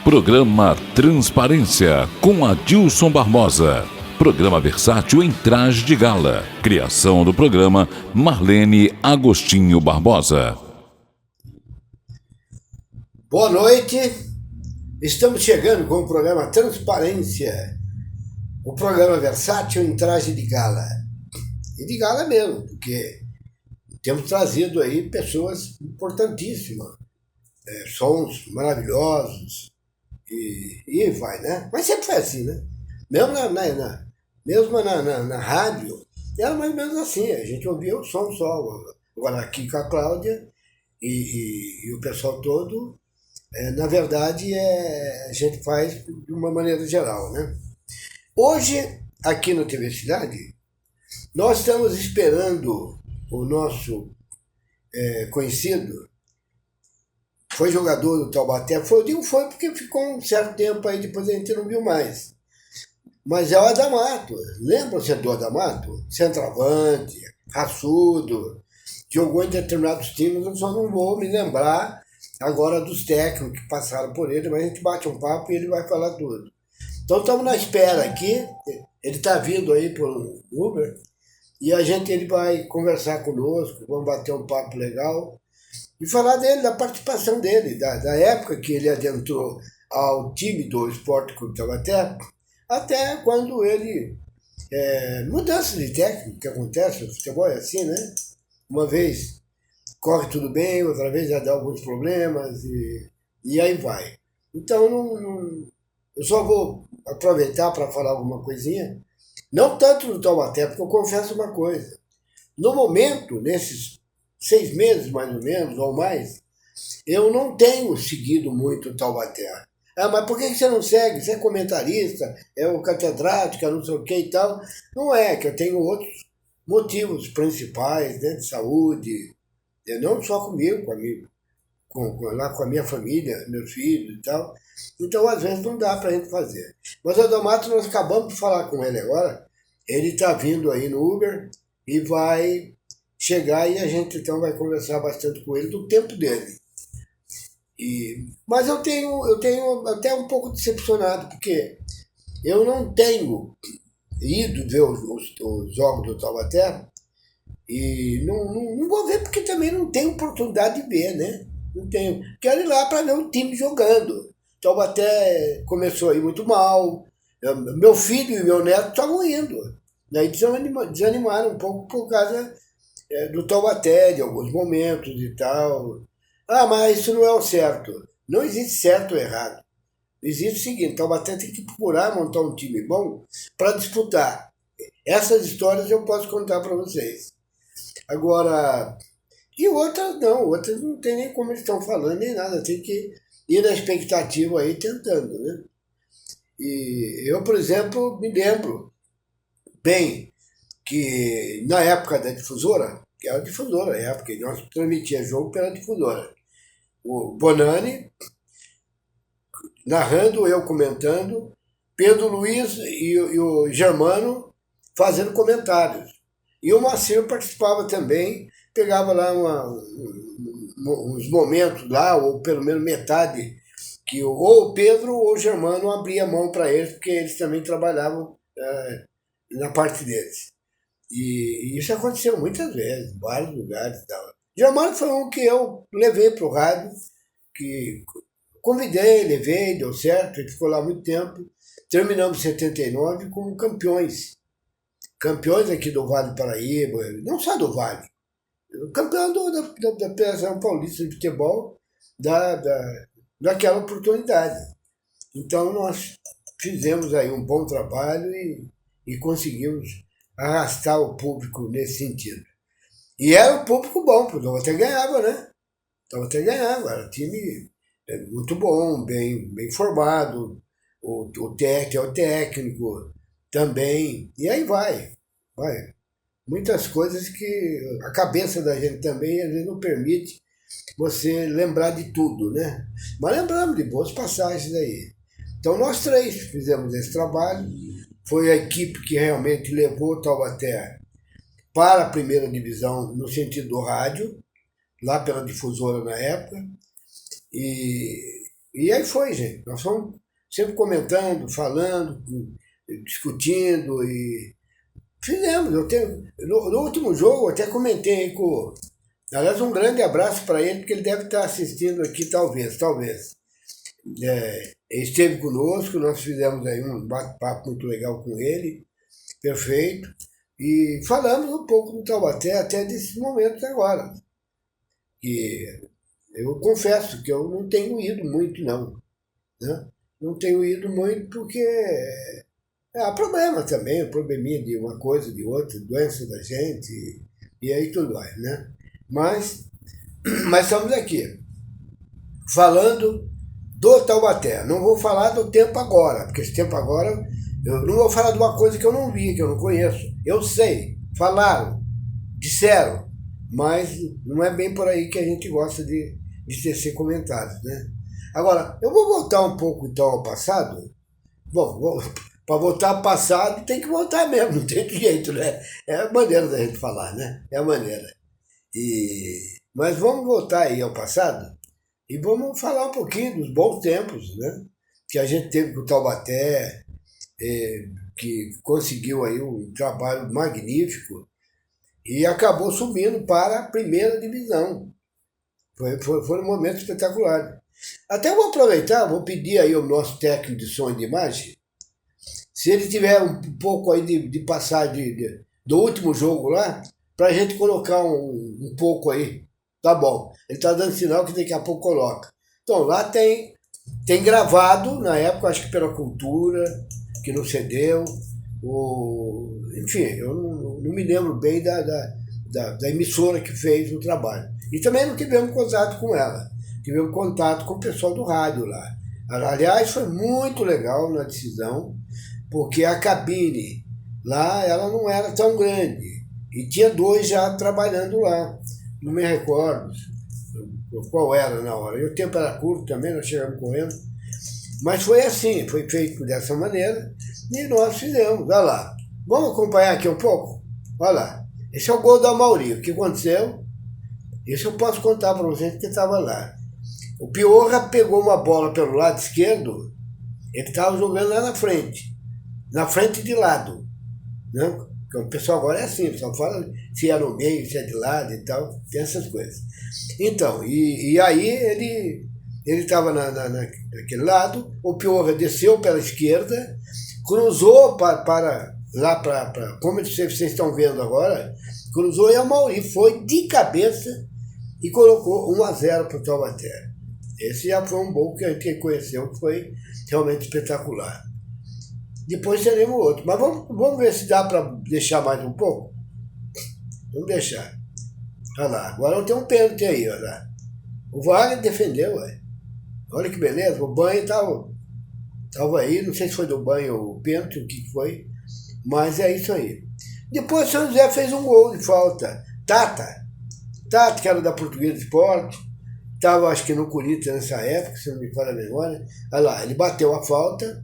Programa Transparência, com Adilson Barbosa. Programa versátil em traje de gala. Criação do programa Marlene Agostinho Barbosa. Boa noite. Estamos chegando com o programa Transparência. O programa versátil em traje de gala. E de gala mesmo, porque temos trazido aí pessoas importantíssimas. Sons maravilhosos. E vai, né? Mas sempre foi assim, né? Mesmo na rádio, era mais ou menos assim. A gente ouvia o som só. Agora aqui com a Cláudia e o pessoal todo, na verdade, a gente faz de uma maneira geral, né? Hoje, aqui no TV Cidade, nós estamos esperando o nosso conhecido, foi jogador do Taubaté, eu digo foi porque ficou um certo tempo aí, depois a gente não viu mais. Mas é o Adamato, lembra-se do Adamato? Centroavante, raçudo, jogou em determinados times, eu só não vou me lembrar agora dos técnicos que passaram por ele, mas a gente bate um papo e ele vai falar tudo. Então estamos na espera aqui, ele está vindo aí por um Uber, e ele vai conversar conosco, vamos bater um papo legal, e falar dele, da participação dele, da época que ele adentrou ao time do Esporte Clube Taubaté, até quando ele... mudança de técnico que acontece, o futebol é assim, né? Uma vez corre tudo bem, outra vez já dá alguns problemas, e aí vai. Então, eu só vou aproveitar para falar alguma coisinha, não tanto do Taubaté, porque eu confesso uma coisa. No momento, nesses 6 meses mais ou menos, ou mais, eu não tenho seguido muito o Taubaté. Mas por que você não segue? Você é comentarista, é o catedrático, não sei o que e tal. Não é, que eu tenho outros motivos principais, né, de saúde, não só comigo, lá com a minha família, meus filhos e tal. Então, às vezes, não dá para a gente fazer. Mas o Adamato, nós acabamos de falar com ele agora, ele está vindo aí no Uber e vai chegar e a gente então vai conversar bastante com ele do tempo dele. Mas eu tenho até um pouco decepcionado, porque eu não tenho ido ver os jogos do Taubaté e não vou ver porque também não tenho oportunidade de ver, né? Não tenho. Quero ir lá para ver o time jogando. Taubaté começou a ir muito mal, meu filho e meu neto estavam indo. Daí desanimaram um pouco por causa do Taubaté, de alguns momentos e tal. Mas isso não é o certo. Não existe certo ou errado. Existe o seguinte, Taubaté tem que procurar montar um time bom para disputar. Essas histórias eu posso contar para vocês. Agora, e outras não tem nem como eles estão falando, nem nada. Tem que ir na expectativa aí tentando, né? E eu, por exemplo, me lembro bem que na época da difusora, que era a difusora, a época que nós transmitia jogo pela difusora, o Bonani narrando, eu comentando, Pedro Luiz e o Germano fazendo comentários. E o Marcelo participava também, pegava lá uns momentos lá, ou pelo menos metade, que ou o Pedro ou o Germano abria a mão para eles, porque eles também trabalhavam na parte deles. E isso aconteceu muitas vezes, em vários lugares e tal. Germano foi um que eu levei para o rádio, que convidei, levei, deu certo, ele ficou lá muito tempo. Terminamos em 79 como campeões. Campeões aqui do Vale do Paraíba, não só do Vale. Campeão da Federação Paulista de Futebol daquela oportunidade. Então nós fizemos aí um bom trabalho e conseguimos arrastar o público nesse sentido. E era um público bom, porque o Taubaté ganhava, né? O Taubaté ganhava, era um time muito bom, bem formado, o técnico também, e aí vai. Muitas coisas que a cabeça da gente também às vezes não permite você lembrar de tudo, né? Mas lembramos de boas passagens aí. Então nós 3 fizemos esse trabalho, foi a equipe que realmente levou o Taubaté para a primeira divisão no sentido do rádio, lá pela difusora na época, e E aí foi, gente. Nós fomos sempre comentando, falando, discutindo e fizemos. No último jogo, eu até comentei aí com. Aliás, um grande abraço para ele, porque ele deve estar assistindo aqui, talvez. Ele esteve conosco, nós fizemos aí um bate-papo muito legal com ele, perfeito, e falamos um pouco do Taubaté até desses momentos agora. E eu confesso que eu não tenho ido muito, não. Né? Não tenho ido muito porque há problema também, probleminha de uma coisa, de outra, doença da gente, e aí tudo vai, né? Mas estamos aqui, falando do Taubaté. Não vou falar do tempo agora, porque esse tempo agora, eu não vou falar de uma coisa que eu não vi, que eu não conheço. Eu sei, falaram, disseram, mas não é bem por aí que a gente gosta de tecer comentários, né? Agora, eu vou voltar um pouco então ao passado. Bom, para voltar ao passado tem que voltar mesmo, não tem jeito, né? É a maneira da gente falar, né? É a maneira. Mas vamos voltar aí ao passado e vamos falar um pouquinho dos bons tempos, né? Que a gente teve com o Taubaté, que conseguiu aí um trabalho magnífico e acabou subindo para a primeira divisão. Foi um momento espetacular. Até vou aproveitar, vou pedir aí ao nosso técnico de som e de imagem, se ele tiver um pouco aí de passagem do último jogo lá, para a gente colocar um pouco aí. Tá bom. Ele está dando sinal que daqui a pouco coloca. Então, lá tem gravado, na época, acho que pela Cultura, que não cedeu. Enfim, eu não me lembro bem da emissora que fez o trabalho. E também não tivemos contato com ela. Tivemos contato com o pessoal do rádio lá. Aliás, foi muito legal na decisão, porque a cabine lá, ela não era tão grande. E tinha 2 já trabalhando lá. Não me recordo qual era na hora. E o tempo era curto também, nós chegamos correndo. Mas foi assim, foi feito dessa maneira e nós fizemos. Olha lá. Vamos acompanhar aqui um pouco? Olha lá. Esse é o gol do Amauri. O que aconteceu? Isso eu posso contar para vocês que estava lá. O Piorra pegou uma bola pelo lado esquerdo, ele estava jogando lá na frente de lado. Né? Porque o pessoal agora é assim, só fala se é no meio, se é de lado e tal, tem essas coisas. Então, e aí ele estava naquele lado, o Piorra desceu pela esquerda, cruzou para como vocês estão vendo agora, cruzou e a Mauri foi de cabeça e colocou 1-0 para o Taubaté. Esse já foi um gol que a gente conheceu, que foi realmente espetacular. Depois teremos outro. Mas vamos ver se dá para deixar mais um pouco. Vamos deixar. Olha lá, agora tem um pênalti aí, olha lá. O Wagner defendeu, ué. Olha que beleza, o banho estava aí, não sei se foi do banho ou o pênalti, o que foi, mas é isso aí. Depois o São José fez um gol de falta. Tata, que era da Portuguesa Esporte, estava acho que no Corinthians nessa época, se não me falha a memória. Olha lá, ele bateu a falta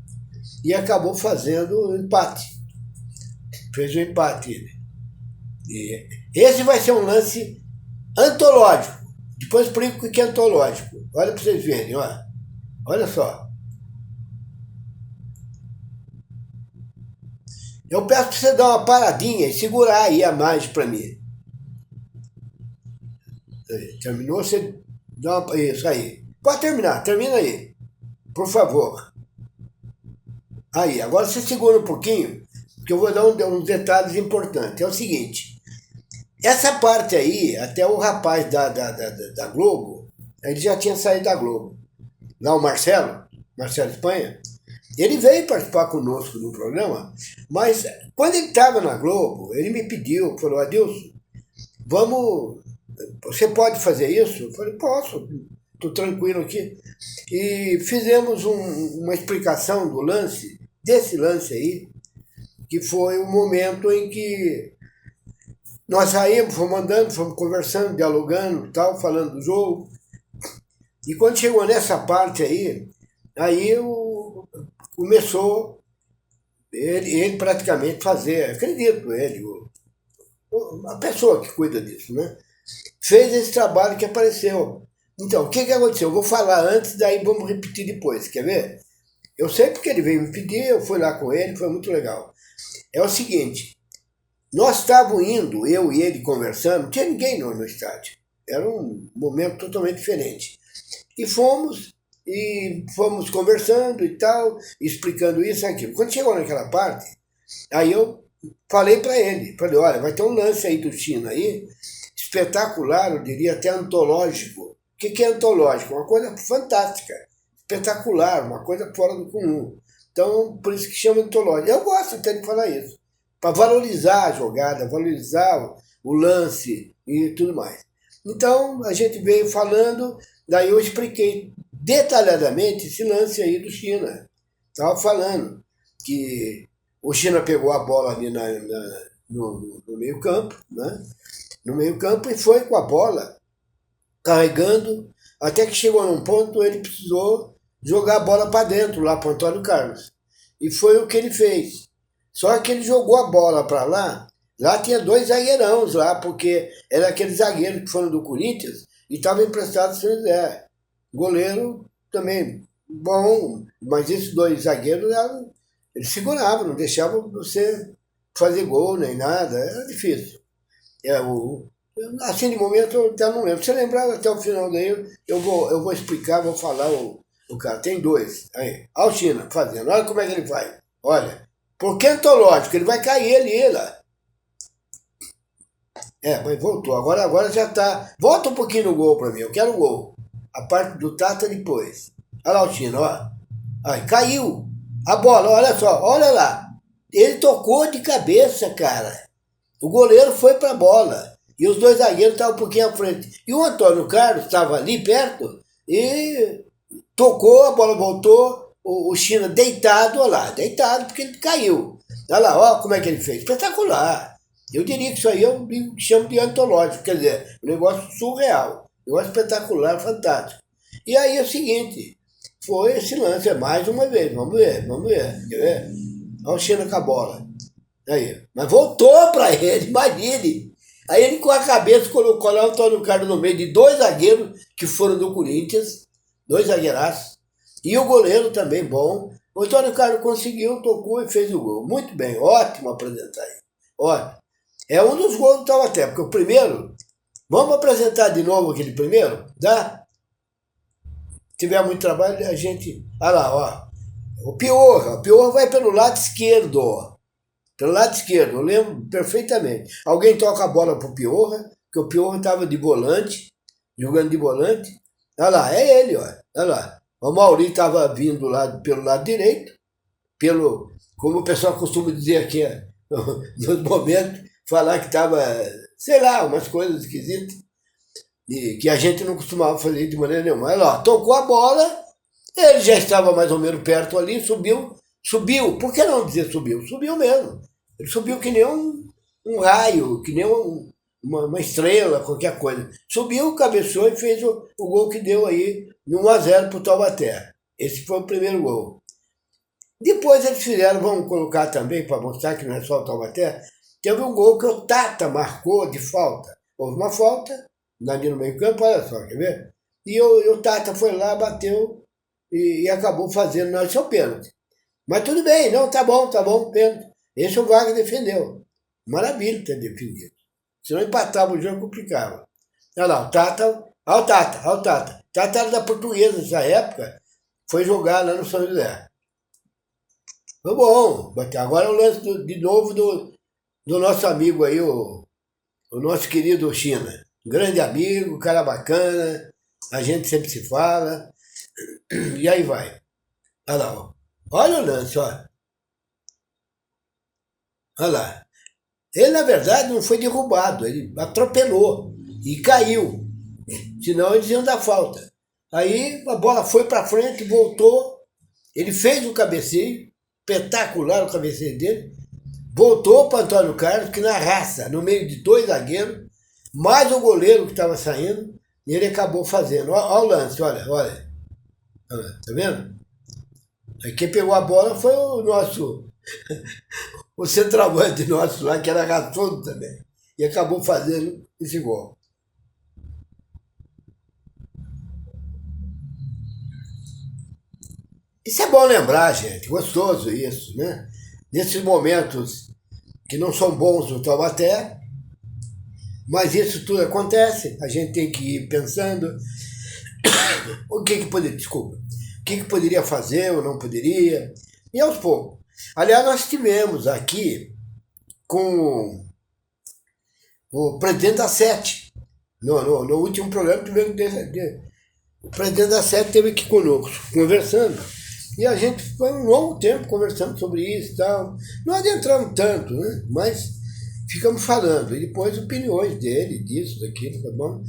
e acabou fazendo o empate. Fez o empate ele. E esse vai ser um lance antológico. Depois explico o que é antológico. Olha para vocês verem, ó. Olha só. Eu peço para você dar uma paradinha e segurar aí a imagem para mim. Terminou, você dá uma... Isso aí. Pode terminar, termina aí. Por favor. Aí, agora você segura um pouquinho, porque eu vou dar uns detalhes importantes. É o seguinte, essa parte aí, até o rapaz da Globo, ele já tinha saído da Globo. Lá o Marcelo Espanha, ele veio participar conosco no programa, mas quando ele estava na Globo, ele me pediu, falou, Adilson, você pode fazer isso? Eu falei, posso, estou tranquilo aqui. E fizemos uma explicação do lance, desse lance aí, que foi o momento em que nós saímos, fomos andando, fomos conversando, dialogando, tal, falando do jogo. E quando chegou nessa parte aí começou ele praticamente fazer, acredito ele, a pessoa que cuida disso, né? Fez esse trabalho que apareceu. Então, o que aconteceu? Eu vou falar antes, daí vamos repetir depois, quer ver? Eu sei porque ele veio me pedir, eu fui lá com ele, foi muito legal. É o seguinte, nós estávamos indo, eu e ele conversando, não tinha ninguém no estádio. Era um momento totalmente diferente. E fomos conversando e tal, explicando isso e aquilo. Quando chegou naquela parte, aí eu falei para ele, olha, vai ter um lance aí do China aí, espetacular, eu diria até antológico. O que é antológico? Uma coisa fantástica, espetacular, uma coisa fora do comum. Então, por isso que chama antológico. Eu gosto até de falar isso, para valorizar a jogada, valorizar o lance e tudo mais. Então, a gente veio falando, daí eu expliquei detalhadamente esse lance aí do China. Estava falando que o China pegou a bola ali no meio campo, né? No meio campo e foi com a bola, carregando, até que chegou num ponto ele precisou jogar a bola para dentro, lá para o Antônio Carlos. E foi o que ele fez. Só que ele jogou a bola para lá tinha 2 zagueirões lá, porque era aqueles zagueiros que foram do Corinthians e estavam emprestados ao São José. Goleiro também bom, mas esses 2 zagueiros eles seguravam, não deixavam você fazer gol nem nada, era difícil. Assim, de momento, eu até não lembro. Se você lembrar até o final daí, eu vou explicar, vou falar o cara. Tem 2. Aí, olha o China fazendo, olha como é que ele faz. Olha, porque é antológico, ele vai cair ele lá. Mas voltou. Agora já tá. Volta um pouquinho no gol pra mim, eu quero o gol. A parte do Tata depois. Olha lá o China, ó. Aí, caiu. A bola, olha só, olha lá. Ele tocou de cabeça, cara. O goleiro foi pra bola. E os 2 zagueiros estavam um pouquinho à frente. E o Antônio Carlos estava ali perto e tocou, a bola voltou. O China deitado, olha lá, deitado porque ele caiu. Olha lá, ó como é que ele fez. Espetacular. Eu diria que isso aí eu chamo de antológico, quer dizer, um negócio surreal, um negócio espetacular, fantástico. E aí é o seguinte, foi esse lance, mais uma vez, vamos ver, quer ver? Olha o China com a bola. Aí, mas voltou para ele, imagine. Aí ele com a cabeça colocou lá o Antônio Carlos no meio de 2 zagueiros que foram do Corinthians, 2 zagueiraços, e o goleiro também bom. O Antônio Carlos conseguiu, tocou e fez o gol. Muito bem, ótimo apresentar aí. Ótimo. É um dos gols do Taubaté, porque o primeiro, vamos apresentar de novo aquele primeiro? Dá? Se tiver muito trabalho, a gente... Olha lá, ó. O Piorra vai pelo lado esquerdo, ó. Pelo lado esquerdo, eu lembro perfeitamente. Alguém toca a bola pro Piorra, que o Piorra estava de volante, jogando de volante. Olha lá, é ele, ó. Olha lá. O Mauri estava vindo pelo lado direito, como o pessoal costuma dizer aqui, nos momentos, falar que estava, sei lá, umas coisas esquisitas, que a gente não costumava fazer de maneira nenhuma. Olha lá, tocou a bola, ele já estava mais ou menos perto ali, subiu, por que não dizer subiu? Subiu mesmo. Ele subiu que nem um raio, que nem uma estrela, qualquer coisa. Subiu, cabeceou e fez o gol que deu aí, no 1-0 para o Taubaté. Esse foi o primeiro gol. Depois eles fizeram, vamos colocar também, para mostrar que não é só o Taubaté, teve um gol que o Tata marcou de falta. Houve uma falta, ali no meio campo, olha só, quer ver? E o Tata foi lá, bateu e acabou fazendo, não, isso é o pênalti. Mas tudo bem, não, tá bom, pênalti. Esse o Wagner defendeu. Maravilha ter defendido. Se não empatava o jogo, complicava. Olha lá, o Tata. Olha o Tata. Tata era da Portuguesa nessa época. Foi jogar lá no São José. Foi bom. Agora é o lance de novo do nosso amigo aí, o nosso querido China. Grande amigo, cara bacana. A gente sempre se fala. E aí vai. Olha lá, ó. Olha o lance, ó. Olha lá. Ele, na verdade, não foi derrubado, ele atropelou e caiu. Senão eles iam dar falta. Aí a bola foi para frente, voltou, ele fez um cabeceio, espetacular o cabeceio dele, voltou para Antônio Carlos, que na raça, no meio de 2 zagueiros, mais o goleiro que estava saindo, e ele acabou fazendo. Olha o lance, olha. Tá vendo? Aí quem pegou a bola foi o nosso... o centroavante nosso lá, que era raçudo também, e acabou fazendo esse gol. Isso é bom lembrar, gente, gostoso isso, né? Nesses momentos que não são bons no Taubaté, mas isso tudo acontece, a gente tem que ir pensando o que poderia, desculpa, o que poderia fazer ou não poderia, e aos poucos. Aliás, nós tivemos aqui com o presidente da SET, no último programa, o presidente da SET esteve aqui conosco, conversando, e a gente foi um longo tempo conversando sobre isso e tal. Não adentramos tanto, né? Mas ficamos falando, e depois opiniões dele, disso, daquilo, tá bom?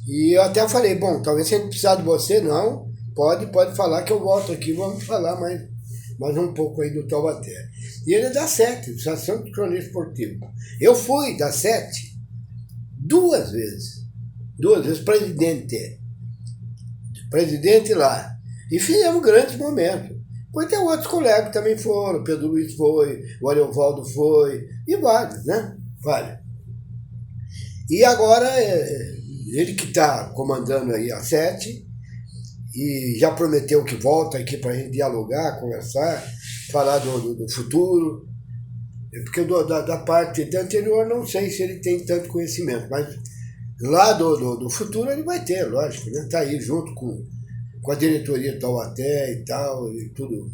E eu até falei, bom, talvez se a gente precisar de você, não, pode falar que eu volto aqui, vamos falar mais um pouco aí do Taubaté. E ele é da SET, Associação de Cronistas Esportivos. Eu fui da SET duas vezes presidente lá, e fizemos grandes momentos. Depois tem outros colegas que também foram, o Pedro Luiz foi, o Ariovaldo foi, e vários, né? Vários. E agora, ele que está comandando aí a SET, e já prometeu que volta aqui para a gente dialogar, conversar, falar do futuro, porque da parte anterior não sei se ele tem tanto conhecimento, mas lá do futuro ele vai ter, lógico, né? Está aí junto com a diretoria do Taubaté e tal, e tudo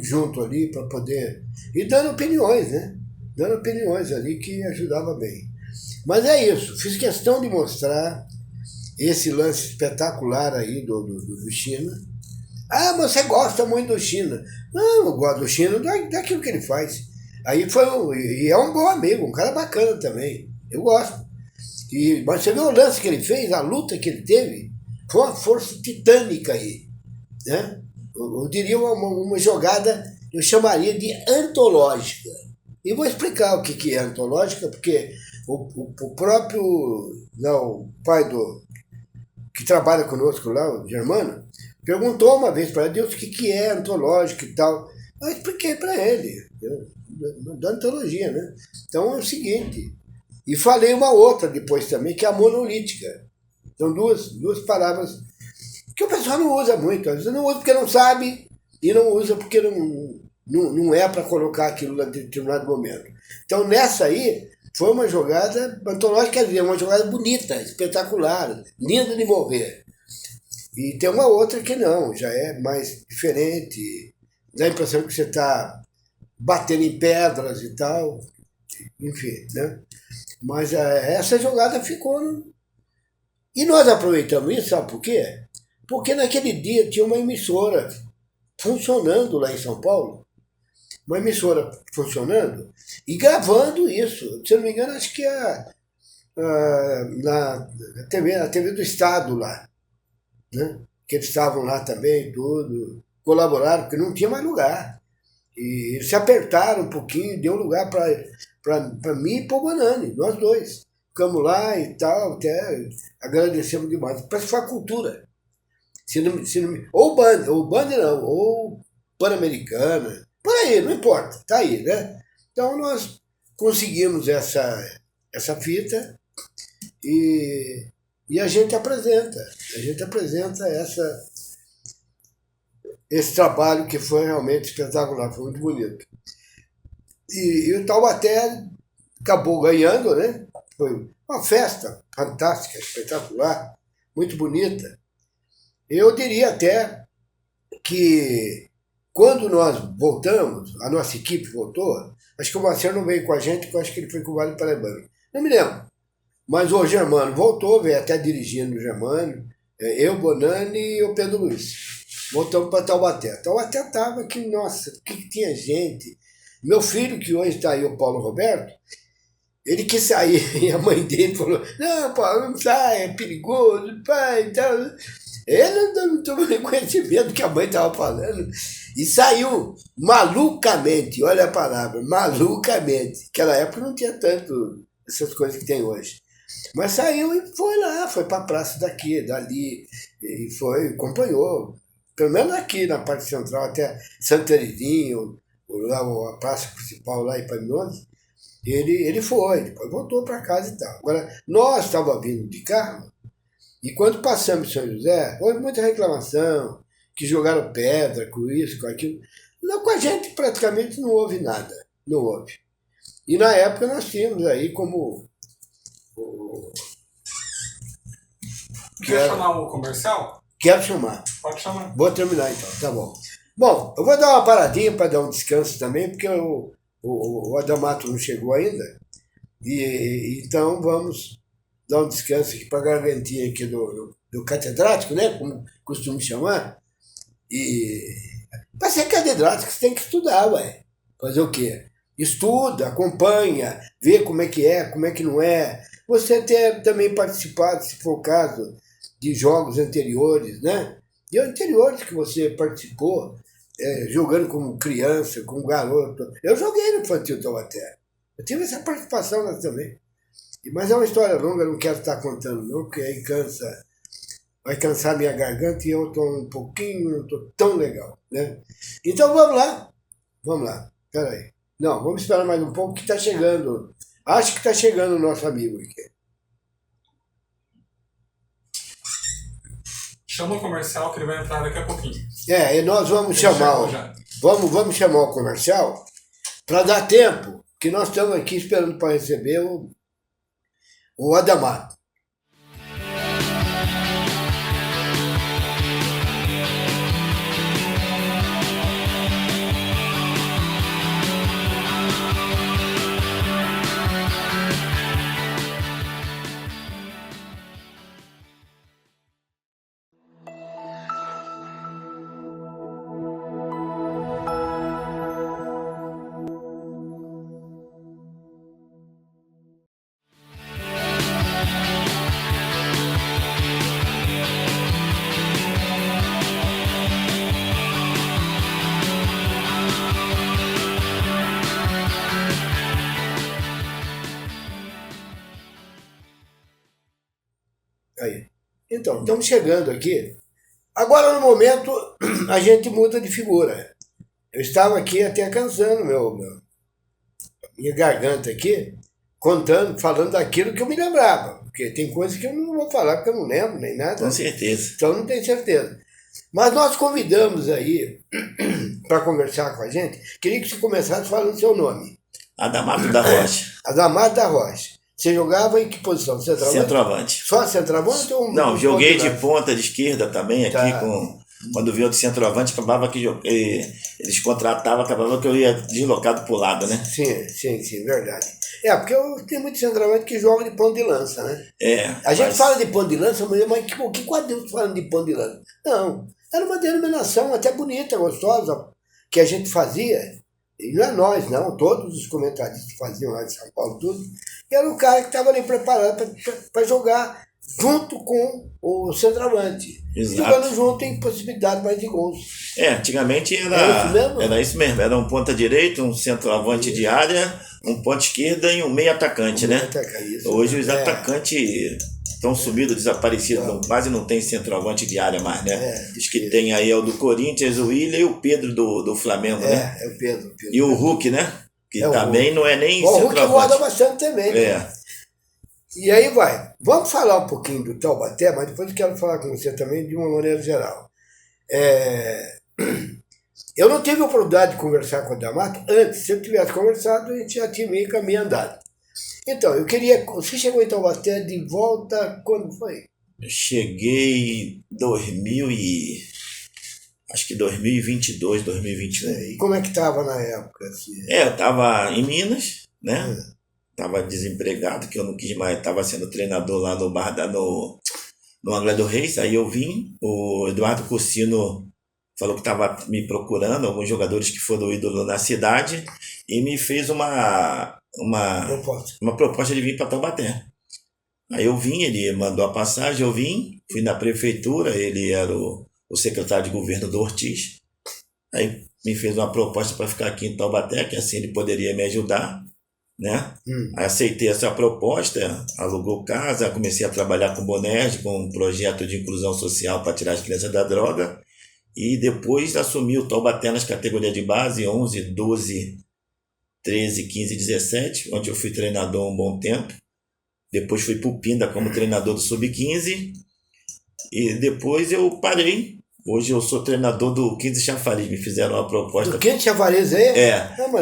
junto ali para poder... E dando opiniões, né? Dando opiniões ali que ajudava bem. Mas é isso, fiz questão de mostrar esse lance espetacular aí do China. Ah, mas você gosta muito do China. Não, eu gosto do China daquilo que ele faz. Aí e é um bom amigo, um cara bacana também. Eu gosto. Mas você viu o lance que ele fez, a luta que ele teve? Foi uma força titânica aí. Né? Eu diria uma jogada, eu chamaria de antológica. E vou explicar o que é antológica, porque o próprio o pai que trabalha conosco lá, o Germano, perguntou uma vez para Deus o que é antológico e tal. Eu expliquei para ele, da antologia, né? Então é o seguinte, e falei uma outra depois também, que é a monolítica. São duas palavras que o pessoal não usa muito. Às vezes não usa porque não sabe e não usa porque não é para colocar aquilo em determinado momento. Então nessa aí, foi uma jogada antológica, quer dizer, uma jogada bonita, espetacular, linda de morrer. E tem uma outra que não, já é mais diferente, dá a impressão que você está batendo em pedras e tal, enfim, né? Mas essa jogada ficou... E nós aproveitamos isso, sabe por quê? Porque naquele dia tinha uma emissora funcionando lá em São Paulo, uma emissora funcionando e gravando isso. Se eu não me engano, acho que na TV do Estado lá, né? Que eles estavam lá também, tudo, colaboraram, porque não tinha mais lugar. E eles se apertaram um pouquinho, deu lugar para mim e para o Banani, nós dois. Ficamos lá e tal, até agradecemos demais. Parece que foi a cultura. Ou Band não, ou Pan-Americana, por aí, não importa, tá aí, né? Então nós conseguimos essa fita e a gente apresenta esse trabalho que foi realmente espetacular, foi muito bonito. E o Taubaté acabou ganhando, né? Foi uma festa fantástica, espetacular, muito bonita. Eu diria até que quando nós voltamos, a nossa equipe voltou, acho que o Marcelo não veio com a gente, porque eu acho que ele foi com o Vale Paraibano. Não me lembro. Mas o Germano voltou, veio até dirigindo o Germano, eu, Bonani e o Pedro Luiz. Voltamos para Taubaté. Taubaté estava aqui, nossa, que tinha gente. Meu filho, que hoje está aí, o Paulo Roberto, ele quis sair, e a mãe dele falou, não, Paulo, não sai, é perigoso, pai, então... Ele não tomou nem conhecimento do que a mãe estava falando. E saiu malucamente, olha a palavra, malucamente. Naquela época não tinha tanto essas coisas que tem hoje. Mas saiu e foi lá, foi para a praça daqui, dali, e foi, acompanhou. Pelo menos aqui na parte central, até Santerizinho, lá a praça principal lá em Paminones, ele foi, depois voltou para casa e tal. Agora, nós estávamos vindo de carro, e quando passamos em São José, houve muita reclamação, que jogaram pedra com isso, com aquilo. Não, com a gente praticamente não houve nada. Não houve. E na época nós tínhamos aí como... Quer chamar o comercial? Quero chamar. Pode chamar. Vou terminar então, tá bom. Bom, eu vou dar uma paradinha para dar um descanso também, porque o Adamato não chegou ainda. Então vamos dar um descanso aqui para a gargantinha aqui do catedrático, né? Como costumo chamar. E para ser catedrático você tem que estudar, ué. Fazer o quê? Estuda, acompanha, vê como é que não é. Você ter também participado, se for o caso, de jogos anteriores, né? De anteriores que você participou, jogando como criança, como garoto. Eu joguei no Infantil Taubaté. Eu tive essa participação lá também. Mas é uma história longa, eu não quero estar contando não, porque aí cansa. Vai cansar minha garganta e eu estou um pouquinho, não estou tão legal, né? Então vamos lá. Peraí. Não, vamos esperar mais um pouco que está chegando. Acho que está chegando o nosso amigo aqui. Chama o comercial que ele vai entrar daqui a pouquinho. E nós vamos chamar. Vamos chamar o comercial para dar tempo, que nós estamos aqui esperando para receber o Adamato. Aí. Então, estamos chegando aqui. Agora, no momento, a gente muda de figura. Eu estava aqui até cansando minha garganta aqui, falando daquilo que eu me lembrava. Porque tem coisas que eu não vou falar porque eu não lembro nem nada. Com certeza. Então, não tenho certeza. Mas nós convidamos aí para conversar com a gente. Queria que você começasse falando o seu nome. Adamato da Rocha. Adamato da Rocha. Você jogava em que posição? Centroavante. Só centroavante ou Não, joguei de ponta de esquerda também aqui Tá. Quando veio de centroavante, acabava que eles contratavam, acabava que eu ia deslocado pro lado, né? Sim, verdade. Porque tem muito centroavante que joga de ponta de lança, né? A gente mas fala de ponta de lança, mas que quadrinhos falando de ponta de lança? Não, era uma denominação até bonita, gostosa, que a gente fazia, e não é nós, não, todos os comentaristas que faziam lá de São Paulo, tudo, e era o cara que estava ali preparado para jogar junto com o centroavante. Exato. Jogando junto em possibilidade mais de gols. Antigamente Era isso mesmo? Era isso mesmo. Era um ponta direita, um centroavante de área, um ponta esquerda e um meio atacante, né? Isso, Hoje os atacantes estão sumidos, desaparecidos, quase não tem centroavante de área mais, né? Os que tem aí é o do Corinthians, o Willian e o Pedro do Flamengo, né? É o Pedro. E o Hulk, né? Que também Hulk. não é nem O Hulk centroavante. roda bastante também. E aí vai. Vamos falar um pouquinho do Taubaté, mas depois eu quero falar com você também de uma maneira geral. Eu não tive a oportunidade de conversar com o Adamato antes. Se eu tivesse conversado, a gente já tinha meio caminho andado. Então, eu queria... Você chegou em Taubaté de volta... Quando foi? Eu cheguei em acho que 2022, 2021. E como é que estava na época? Assim? Eu estava em Minas, né? Estava desempregado, que eu não quis mais. Estava sendo treinador lá no Angra do Reis. Aí eu vim, o Eduardo Cursino falou que estava me procurando, alguns jogadores que foram ídolo na cidade, e me fez uma proposta de vir para Taubaté. Aí eu vim, ele mandou a passagem, eu vim, fui na prefeitura, ele era o secretário de governo do Ortiz. Aí me fez uma proposta para ficar aqui em Taubaté, que assim ele poderia me ajudar, né? Aí aceitei essa proposta, alugou casa, comecei a trabalhar com o Bonerj, com um projeto de inclusão social para tirar as crianças da droga, e depois assumi o Taubaté nas categorias de base, 11, 12, 13, 15 e 17, onde eu fui treinador um bom tempo. Depois fui para o Pinda como treinador do Sub-15, e depois eu parei, Hoje eu sou treinador do 15 Chafariz. Me fizeram uma proposta. Do 15 Chafariz aí?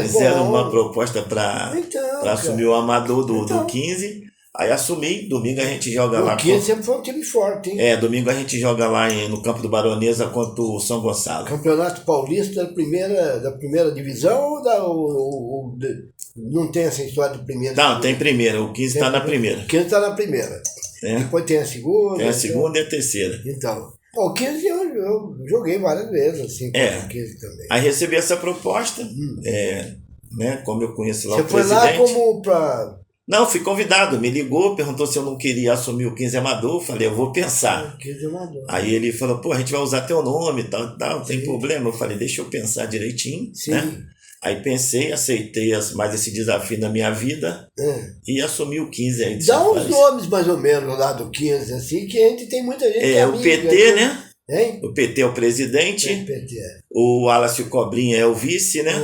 Fizeram uma proposta para Então, assumir o amador do Então. 15. Aí assumi. Domingo a gente joga lá. O 15 sempre foi um time forte, hein? Domingo a gente joga lá no campo do Baronesa contra o São Gonçalo. Campeonato Paulista da primeira divisão ou não tem essa história de primeira? Não, tem primeira. O 15 está na primeira. O 15 está na primeira. Depois tem a segunda. Tem a segunda e a terceira. Então, o 15 eu joguei várias vezes, assim, com o 15 também. Aí recebi essa proposta, né? Como eu conheço lá Você o presidente. foi lá como para... Não, fui convidado, me ligou, perguntou se eu não queria assumir o 15 Amador, falei, eu vou pensar. 15 Amador. Aí ele falou, pô, a gente vai usar teu nome e tal, não tem problema. Eu falei, deixa eu pensar direitinho, né? Aí pensei, aceitei mais esse desafio na minha vida e assumi o 15 aí. Dá uns nomes mais ou menos lá do 15, assim, que a gente tem muita gente que é o PT, né? Hein? O PT é o presidente, O PT. o Wallace Cobrinha é o vice, né?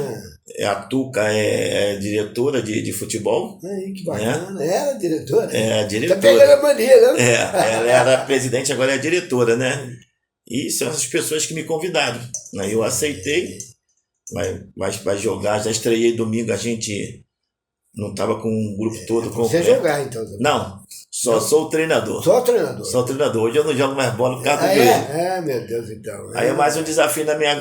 A Tuca é diretora de futebol. Aí, que bacana. Era diretora? É, a diretora. Tá pegando a mania, né? Ela era presidente, agora é a diretora, né? E são as pessoas que me convidaram. Aí eu aceitei, vai jogar, já estreiei domingo, a gente não estava com um grupo todo completo. Você jogar, então. Não, sou o treinador. Só o treinador? Sou o treinador. Hoje eu não jogo mais bola por causa do joelho. Meu Deus, então. Aí é mais um desafio na minha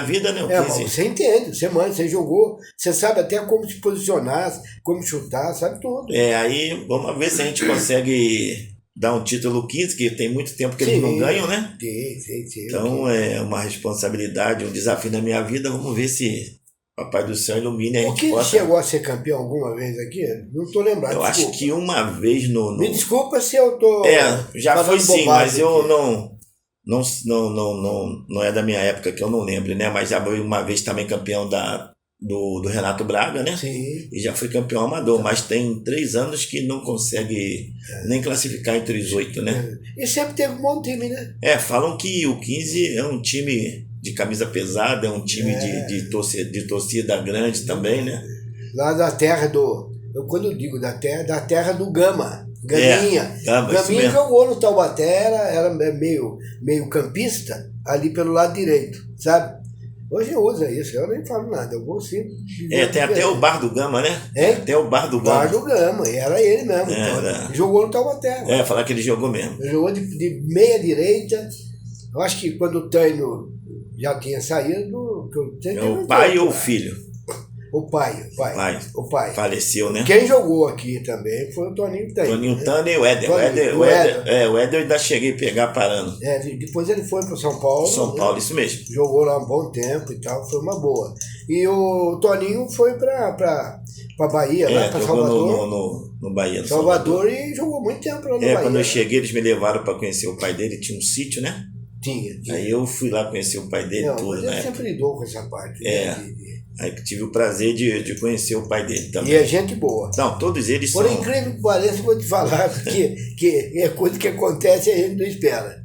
vida, né? Mas você entende, você jogou, você sabe até como se posicionar, como chutar, sabe tudo. Aí vamos ver se a gente consegue dar um título 15, que tem muito tempo que eles não ganham, né? Sim. Então é uma responsabilidade, um desafio na minha vida. Vamos ver se Papai do Céu ilumine a gente. O que chegou a ser campeão alguma vez aqui? Não estou lembrado. Eu acho que uma vez no... Me desculpa se eu estou... já foi sim, mas eu não é da minha época, que eu não lembro, né? Mas já foi uma vez também campeão do Renato Braga, né? Sim. E já fui campeão amador, mas tem 3 anos que não consegue nem classificar entre os 8, né? E sempre teve um bom time, né? Falam que o 15 é um time de camisa pesada, é um time de torcida grande também, né? Lá da terra quando eu digo da terra do Gama. Gaminha. Gaminha jogou no Taubaté, era meio campista, ali pelo lado direito, sabe? Hoje usa isso, eu nem falo nada, eu vou sempre... tem até o Bar do Gama, né? Até o Bar do Gama. Bar do Gama, e era ele mesmo. Jogou no Taubaté. Falar que ele jogou mesmo. Ele jogou de meia direita. Eu acho que quando o Taino já tinha saído... o pai ou o filho? O pai. Faleceu, né? Quem jogou aqui também foi o Toninho Taino. Toninho Taino e o Éder. O Éder eu ainda cheguei a pegar parando. Depois ele foi para São Paulo. São Paulo, isso mesmo. Jogou lá um bom tempo e tal, foi uma boa. E o Toninho foi para Bahia, lá para Salvador. No Bahia. Salvador e jogou muito tempo lá no Bahia. Quando eu cheguei, eles me levaram para conhecer o pai dele, tinha um sítio, né? Tinha. Aí eu fui lá conhecer o pai dele tudo, né? Ele sempre lidou com essa parte. Aí tive o prazer de conhecer o pai dele também. E é gente boa. Não, todos eles são... Por incrível que pareça, vou te falar, que é coisa que acontece e a gente não espera.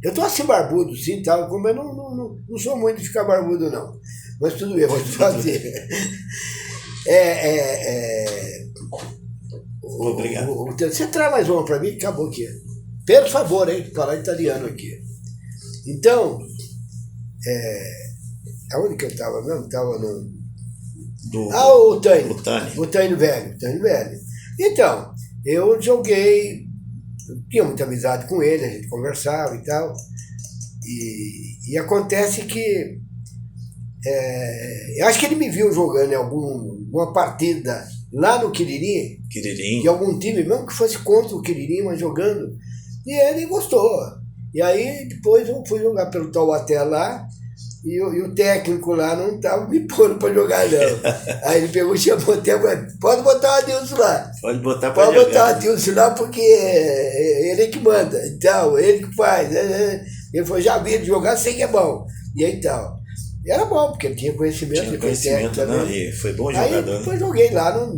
Eu tô assim barbudo, sim, tal, mas não sou muito de ficar barbudo, não. Mas tudo bem, vou te fazer. Obrigado. Você traz mais uma para mim? Acabou aqui. Por favor, hein? Falar italiano aqui. Então, aonde que eu estava mesmo? Estava no... o Taino. O Taino velho. Então, eu joguei, tinha muita amizade com ele, a gente conversava e tal. E acontece que eu acho que ele me viu jogando em alguma partida lá no Quiririm, de algum time, mesmo que fosse contra o Quiririm, mas jogando, e ele gostou. E aí depois eu fui jogar pelo Taubaté lá, e o técnico lá não estava me pondo para jogar, não. Aí ele pegou e chamou até, pode botar o Adilson lá. Pode botar o Adilson lá, porque ele é que manda, então, ele que faz. Ele falou, já vi de jogar, sei que é bom. E aí tal. Era bom, porque tinha conhecimento. Tinha conhecimento, não, e foi bom jogador. Aí depois joguei lá, não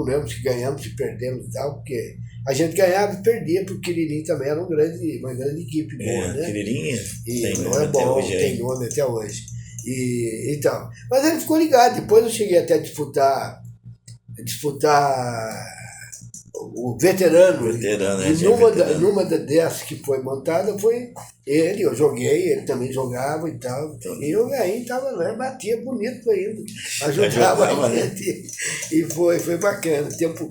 lembro se ganhamos, se perdemos e tal, porque a gente ganhava e perdia, porque o Quiririm também era uma grande equipe boa, né? Quiririm tem nome até hoje. Tem nome até hoje. E tal. Mas ele ficou ligado, depois eu cheguei até a disputar o veterano. Veterano, E já é veterano. numa dessas que foi montada foi ele, eu joguei, ele também jogava e tal. E o velhinho estava lá, batia bonito ainda, ajudava a gente. E foi bacana, tempo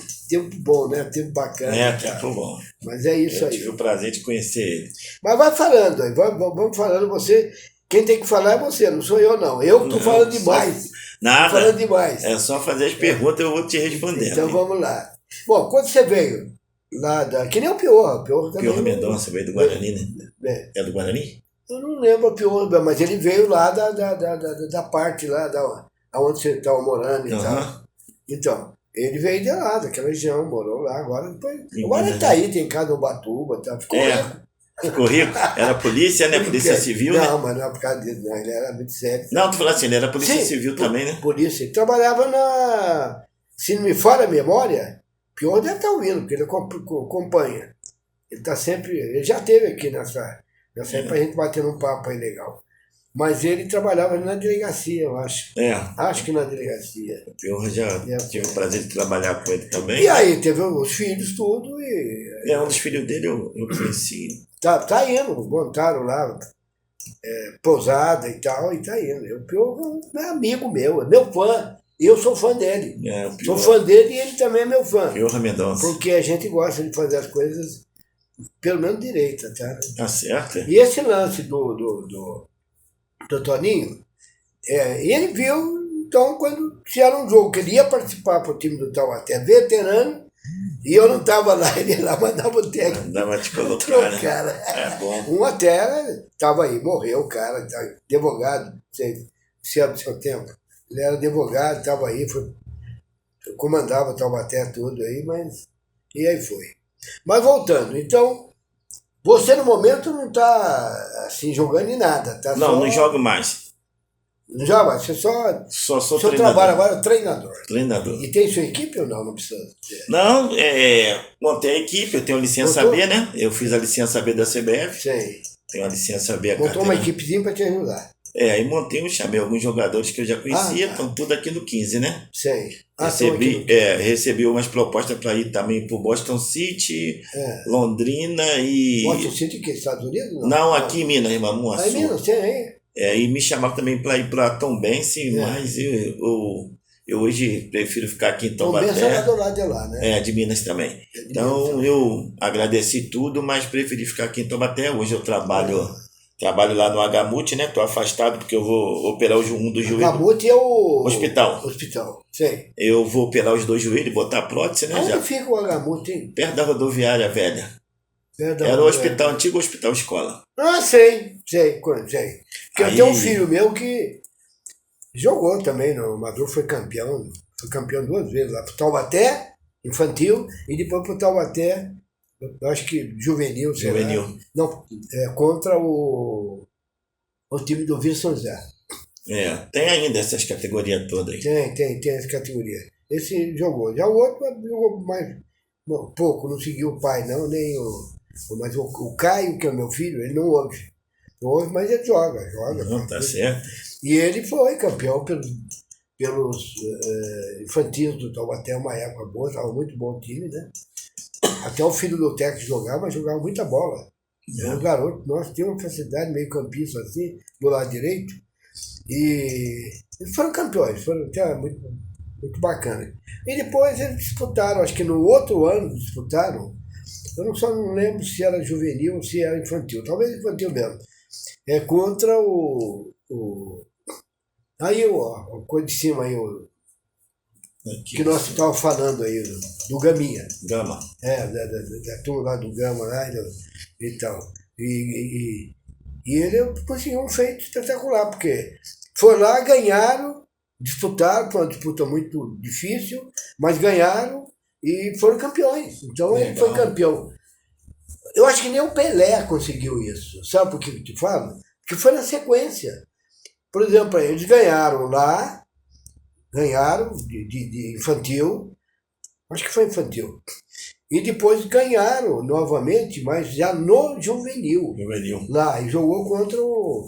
bom, né? Tempo bacana. É, tempo bom. Mas é isso Eu aí. tive o prazer de conhecer ele. Mas vai falando aí, vamos falando você. Quem tem que falar é você, não sou eu não. Eu estou falando demais. Nada. Tô falando demais. É só fazer as perguntas e eu vou te respondendo. Então vamos lá. Bom, quando você veio lá que nem o Piorro também. Piorro Mendonça veio do Guarani, né? É do Guarani? Eu não lembro o Piorro, mas ele veio lá da parte lá, onde você estava morando e tal. Então, ele veio de lá, daquela região, morou lá. Agora ele está aí, tem casa no Ubatuba, tá, ficou rico. Ficou rico? Era polícia, né? Polícia Civil, não, né? mas não é por causa disso, não. Ele era muito sério. Não, tu falaste assim, ele era Polícia Sim, Civil também, né? Polícia. Ele trabalhava se não me falha a memória, Pior deve estar ouvindo, porque ele acompanha. Ele tá sempre. Ele já esteve aqui nessa época, a gente batendo um papo aí legal. Mas ele trabalhava na delegacia, eu acho. Acho que na delegacia. Eu já tive o prazer de trabalhar com ele também. E aí, teve os filhos, tudo, e. Um dos filhos dele eu conheci. Tá indo, montaram lá, pousada e tal, e tá indo. O Pior é amigo meu, é meu fã. Eu sou fã dele. Sou fã dele e ele também é meu fã. Piorro Mendonça. Porque a gente gosta de fazer as coisas, pelo menos direita, tá? Tá certo. E esse lance do Toninho, ele viu, então, quando se era um jogo que ele ia participar para o time do Taubaté, veterano, e eu não estava lá, ele ia lá, mandava o técnico. Dava te colocar, né? Cara. É bom. Um até estava aí, morreu o cara, advogado, se é do seu tempo. Ele era advogado, estava aí, comandava o Taubaté tudo aí, mas. E aí foi. Mas voltando, então, você no momento não está assim, jogando em nada, tá? Não jogo mais. Não joga mais, você só sou seu treinador. trabalho agora é treinador. Treinador. E tem sua equipe ou não? Não precisa ter. Não, montei a equipe, eu tenho licença B, né? Eu fiz a licença B da CBF. Sei. Tenho a licença B. Montou uma equipezinha para te ajudar. Aí montei, chamei alguns jogadores que eu já conhecia, estão tudo aqui no 15, né? Sei. Recebi umas propostas para ir também para o Boston City, Londrina e... Boston City que Estados Unidos? Não, aqui em Minas, em Mamuaçu. Em Minas, tem. E me chamaram também para ir para Tombense, mas eu hoje prefiro ficar aqui em Taubaté. Tombense é do lado de lá, né? De Minas também. Então eu agradeci tudo, mas preferi ficar aqui em Taubaté. Hoje eu trabalho lá no Agamute, né? Estou afastado porque eu vou operar um dos joelhos. Agamute é o... Hospital. Sei. Eu vou operar os 2 joelhos, botar a prótese, né? Onde fica o Agamute, hein? Perto da rodoviária velha. Era o hospital, antigo hospital escola. Sei. Porque eu tenho um filho meu que jogou também no Maduro, foi campeão 2 vezes lá pro Taubaté, infantil, e depois pro Taubaté, eu acho que juvenil. Não, contra o time do Vila São José. Tem ainda essas categorias todas aí. Tem essa categoria. Esse jogou. Já o outro jogou mais pouco, não seguiu o pai, não, nem mas o Caio, que é meu filho, ele não ouve. Não ouve, mas ele joga. Não, tá certo. E ele foi campeão pelos infantis do Taubaté, uma época boa, estava muito bom o time, né? Até o filho do técnico jogava muita bola. Era um garoto, nós tínhamos uma facilidade meio campista assim, do lado direito. E eles foram campeões, foram até muito, muito bacana. E depois eles disputaram, acho que no outro ano disputaram, eu só não lembro se era juvenil ou se era infantil, talvez infantil mesmo. Contra aí a coisa de cima aí, que nós estávamos falando aí, do Gaminha. Gama. Da turma lá do Gama lá e tal. E ele conseguiu um feito espetacular, porque foi lá, ganharam, disputaram, foi uma disputa muito difícil, mas ganharam e foram campeões. Então ele foi campeão. Eu acho que nem o Pelé conseguiu isso. Sabe por que eu te falo? Porque foi na sequência. Por exemplo, eles ganharam lá, de infantil, acho que foi infantil. E depois ganharam novamente, mas já no juvenil. Lá, e jogou contra o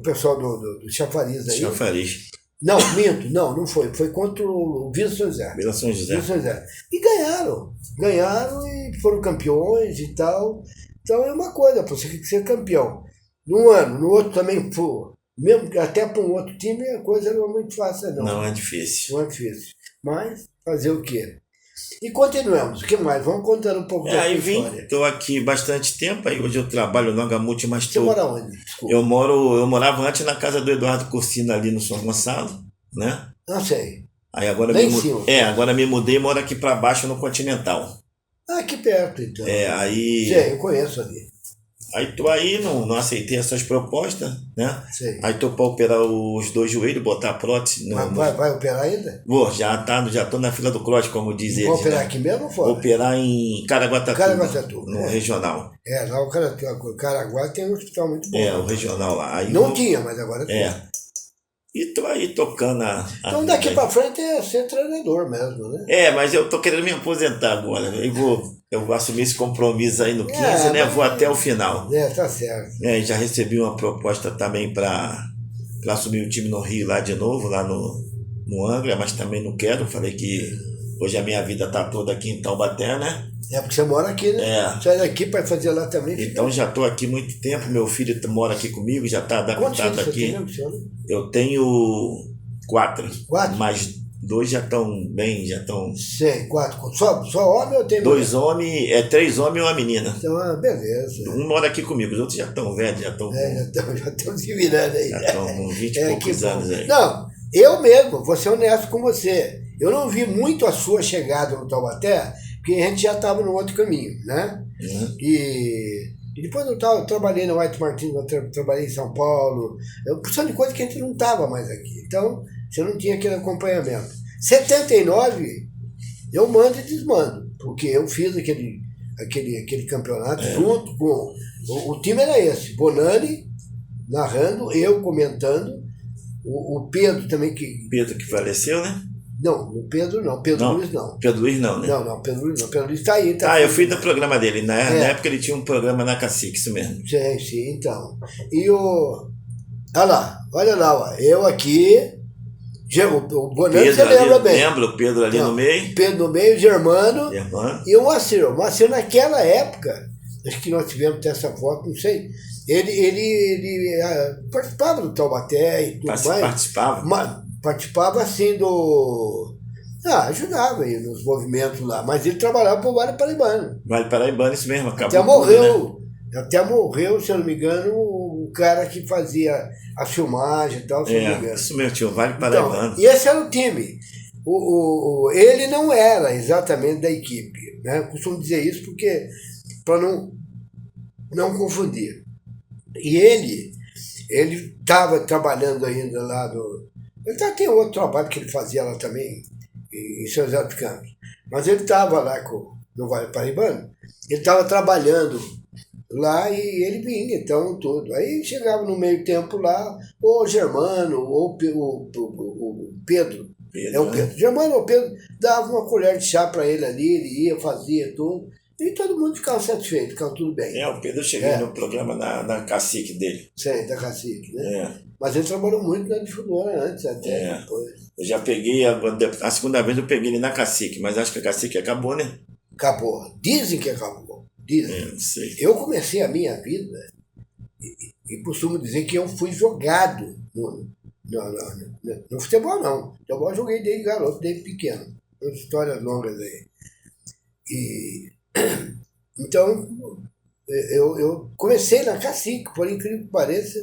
pessoal do Chafariz aí. Chafariz. Não, minto, não foi. Foi contra o Vila São José. Vila São José. Vila São José. E ganharam. Ganharam e foram campeões e tal. Então é uma coisa, você tem que ser campeão. Num ano, no outro também, pô, mesmo que até para um outro time a coisa não é muito fácil, não. Não é difícil. Não é difícil. Mas fazer o quê? E continuamos. O que mais? Vamos contando um pouco da Aí história. estou aqui bastante tempo, aí hoje eu trabalho no Angamute, mas Você mora onde? Desculpa. eu morava antes na casa do Eduardo Cursino ali no São Gonçalo, né? Não sei. Aí agora Lá em cima. agora me mudei e moro aqui para baixo no Continental. Ah, aqui perto, então. Aí Sei, eu conheço ali. Aí tô aí, não aceitei essas propostas, né? Sei. Aí tô para operar os 2 joelhos, botar prótese. Mas vai operar ainda? Vou, já tô na fila do cross, como diz Vai eles. operar Né? aqui mesmo ou Vou fora? operar em Caraguatatuba, Caraguatatuba, no é. regional. Lá o Caraguá tem um hospital muito bom. O regional lá. Aí Não tinha, mas agora tem. E tô aí tocando a Então vida daqui aí. para frente é ser treinador mesmo, né? Mas eu tô querendo me aposentar agora. Eu vou assumir esse compromisso aí no 15, né? mas- Vou até o final. Tá certo. Já recebi uma proposta também para assumir o time no Rio lá de novo, lá no Angra, mas também não quero. Falei que hoje a minha vida tá toda aqui em Taubaté, né? É porque você mora aqui, né? Sai daqui para fazer lá também. fica- Então já tô aqui muito tempo. Meu filho mora aqui comigo, já tá Quantos adaptado filhos você aqui. tem, né, Luciano? Eu tenho 4. 4? Mas 2 já estão bem, já estão. Sei, 4. Só homem ou tem 2 homens, 3 homens e uma menina. Então, beleza. Um mora aqui comigo, os outros já estão velhos, já estão Já estão se virando aí. com 20 e É, poucos que bom. anos aí. Não, eu mesmo, vou ser honesto com você. Eu não vi muito a sua chegada no Taubaté, porque a gente já estava no outro caminho, né? E depois eu trabalhei na White Martins, eu trabalhei em São Paulo, porção de coisa que a gente não estava mais aqui. Então, você não tinha aquele acompanhamento. 79, eu mando e desmando, porque eu fiz aquele campeonato junto com... O time era esse, Bonani narrando, eu comentando, o Pedro também que... Pedro que faleceu, né? Não, o Pedro não, Pedro Luiz não. Pedro Luiz não, né? Não, Pedro Luiz não. Pedro Luiz está aí. Eu fui do programa dele. Na época ele tinha um programa na Cacique, isso mesmo. Sim, então. E olha lá, ó, eu aqui, o Bonano você lembra bem. Lembro, o Pedro ali no meio. Pedro no meio, Germano. Germano. E o Moacir. O Moacir naquela época, acho que nós tivemos até essa foto, não sei, ele participava do Taubaté e tudo mais. Participava? Participava assim ajudava aí nos movimentos lá, mas ele trabalhava para o Vale Paraibano. Vale Paraibano, isso mesmo, acabou. Até morreu, até morreu, se eu não me engano, o cara que fazia a filmagem e tal, se eu não me engano. Isso mesmo, tinha o Vale Paraibano. Então, e esse era o time. Ele não era exatamente da equipe, né? Eu costumo dizer isso porque para não confundir. E ele estava trabalhando ainda lá tem outro trabalho que ele fazia lá também, em São José dos Campos. Mas ele estava lá no Vale Paraibano, ele estava trabalhando lá e ele vinha, então, tudo. Aí chegava no meio tempo lá, ou o Germano, ou o Pedro. É o Pedro. Germano ou Pedro dava uma colher de chá para ele ali, ele ia, fazia tudo. E todo mundo ficava satisfeito, ficava tudo bem. O Pedro, eu cheguei no programa na Cacique dele. Sei, da Cacique, né? Mas ele trabalhou muito na difusora antes, até depois. Eu já peguei, a segunda vez eu peguei ele na Cacique, mas acho que a Cacique acabou, né? Acabou. Dizem que acabou. Dizem. Não sei. Eu comecei a minha vida e costumo dizer que eu fui jogado no futebol, não. No futebol eu joguei desde garoto, desde pequeno. Histórias longas aí. Então, eu comecei na Cacique, por incrível que pareça,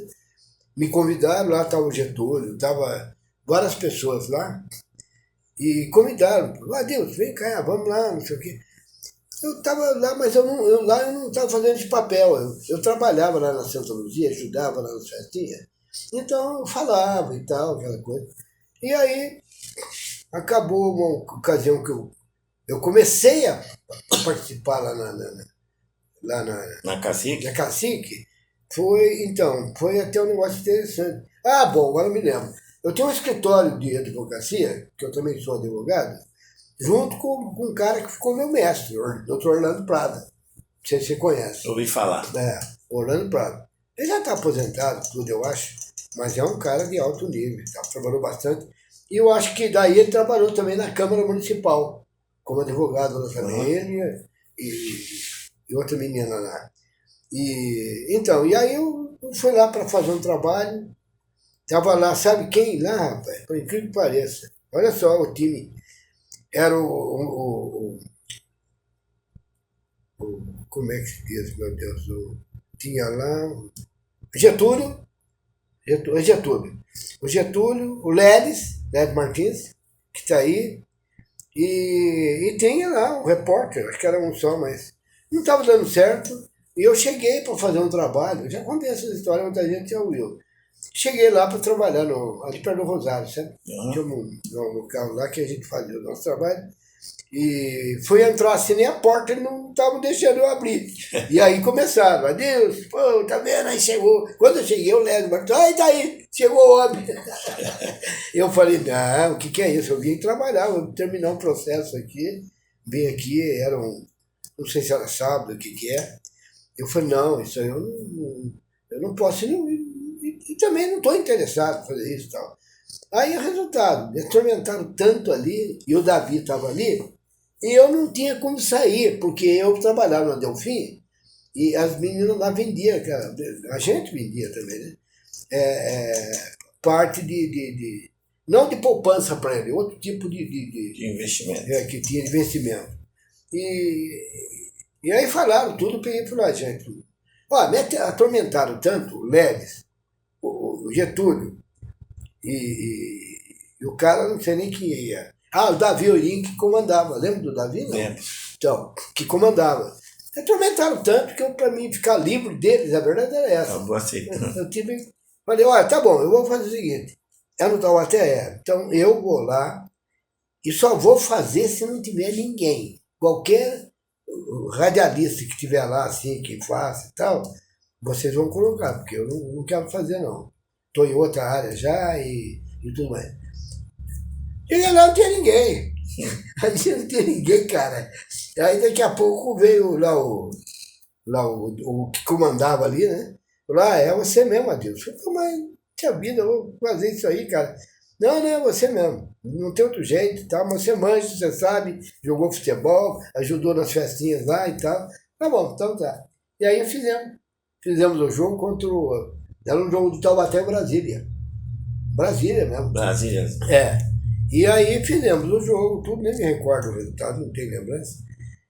me convidaram, lá estava o Getúlio, estava várias pessoas lá, e convidaram, Deus, vem cá, vamos lá, não sei o quê. Eu estava lá, mas eu não estava fazendo esse papel, eu trabalhava lá na Santa Luzia, ajudava lá nas festinhas, então eu falava e tal, aquela coisa. E aí, acabou uma ocasião que eu comecei a participar lá na Cacique? Na Cacique, foi até um negócio interessante. Bom, agora eu me lembro. Eu tenho um escritório de advocacia, que eu também sou advogado, junto com um cara que ficou meu mestre, o Dr. Orlando Prada. Não sei se você conhece. Ouvi falar. Orlando Prada. Ele já está aposentado, tudo, eu acho. Mas é um cara de alto nível, tá? Trabalhou bastante. E eu acho que daí ele trabalhou também na Câmara Municipal, como advogado lá também, ele e outra menina lá. Então, e aí eu fui lá para fazer um trabalho, tava lá, sabe quem lá, rapaz? Por incrível que pareça. Olha só o time. Era como é que se diz, meu Deus? Tinha lá Getúlio. O Getúlio, o Ledes Martins, que está aí, e tinha lá um repórter, acho que era um só, mas não estava dando certo. E eu cheguei para fazer um trabalho, já contei essa história, muita gente já ouviu. Cheguei lá para trabalhar ali perto do Rosário, sabe? Tinha um local lá que a gente fazia o nosso trabalho. E fui entrar assim, nem a porta eles não estavam deixando eu abrir. E aí começaram, adeus, pô, tá vendo? Aí chegou. Quando eu cheguei, o Léo Martins, ai, tá aí, chegou o homem. Eu falei, não, o que é isso? Eu vim trabalhar, vou terminar um processo aqui. Vim aqui, não sei se era sábado, o que é. Eu falei, não, isso aí eu não posso, e também não estou interessado em fazer isso e tal. Aí o resultado, me atormentaram tanto ali, e o Davi estava ali, e eu não tinha como sair, porque eu trabalhava na Delfim, e as meninas lá vendiam, a gente vendia também, né? Parte não de poupança para ele, outro tipo De investimento. Que tinha de investimento. E aí falaram tudo para ir para a gente. Ó, me atormentaram tanto o Leves, o Getúlio, e o cara não sei nem quem ia. Ah, o Davi Orim que comandava. Lembra do Davi? Não? Lembro. Então, que comandava. Atormentaram tanto que para mim ficar livre deles, a verdade era essa. Acabou aceitando. Eu falei, olha, tá bom, eu vou fazer o seguinte. É no Taubaté? Então eu vou lá e só vou fazer se não tiver ninguém. Qualquer radialista que estiver lá, assim, que faça e tal, vocês vão colocar, porque eu não quero fazer, não. Estou em outra área já e tudo mais. Cheguei lá, não tinha ninguém. Aí não tinha ninguém, cara. Aí daqui a pouco veio lá o que comandava ali, né? Lá, é você mesmo, Adilson. Eu falei, mas tinha vida, eu vou fazer isso aí, cara. Não, é você mesmo. Não tem outro jeito, tá? Mas você manja, você sabe, jogou futebol, ajudou nas festinhas lá e tal. Tá bom, então tá. E aí fizemos o jogo contra era um jogo do Taubaté em Brasília. Brasília mesmo. Brasília. E aí fizemos o jogo, tudo, nem me recordo o resultado, não tenho lembrança.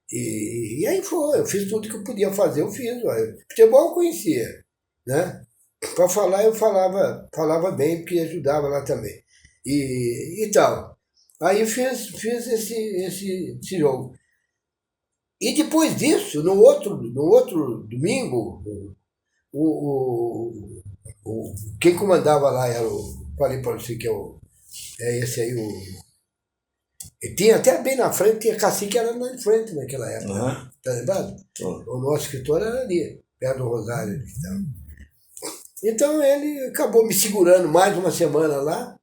E aí foi, eu fiz tudo que eu podia fazer, eu fiz. Futebol eu conhecia, né? Para falar, eu falava bem, porque ajudava lá também. E tal. Aí fiz esse jogo. E depois disso, no outro domingo, quem comandava lá era falei para você que é esse aí, e tinha até bem na frente, tinha cacique, era na frente naquela época. Uhum. Tá lembrado? O nosso escritor era ali, perto do Rosário. Então ele acabou me segurando mais uma semana lá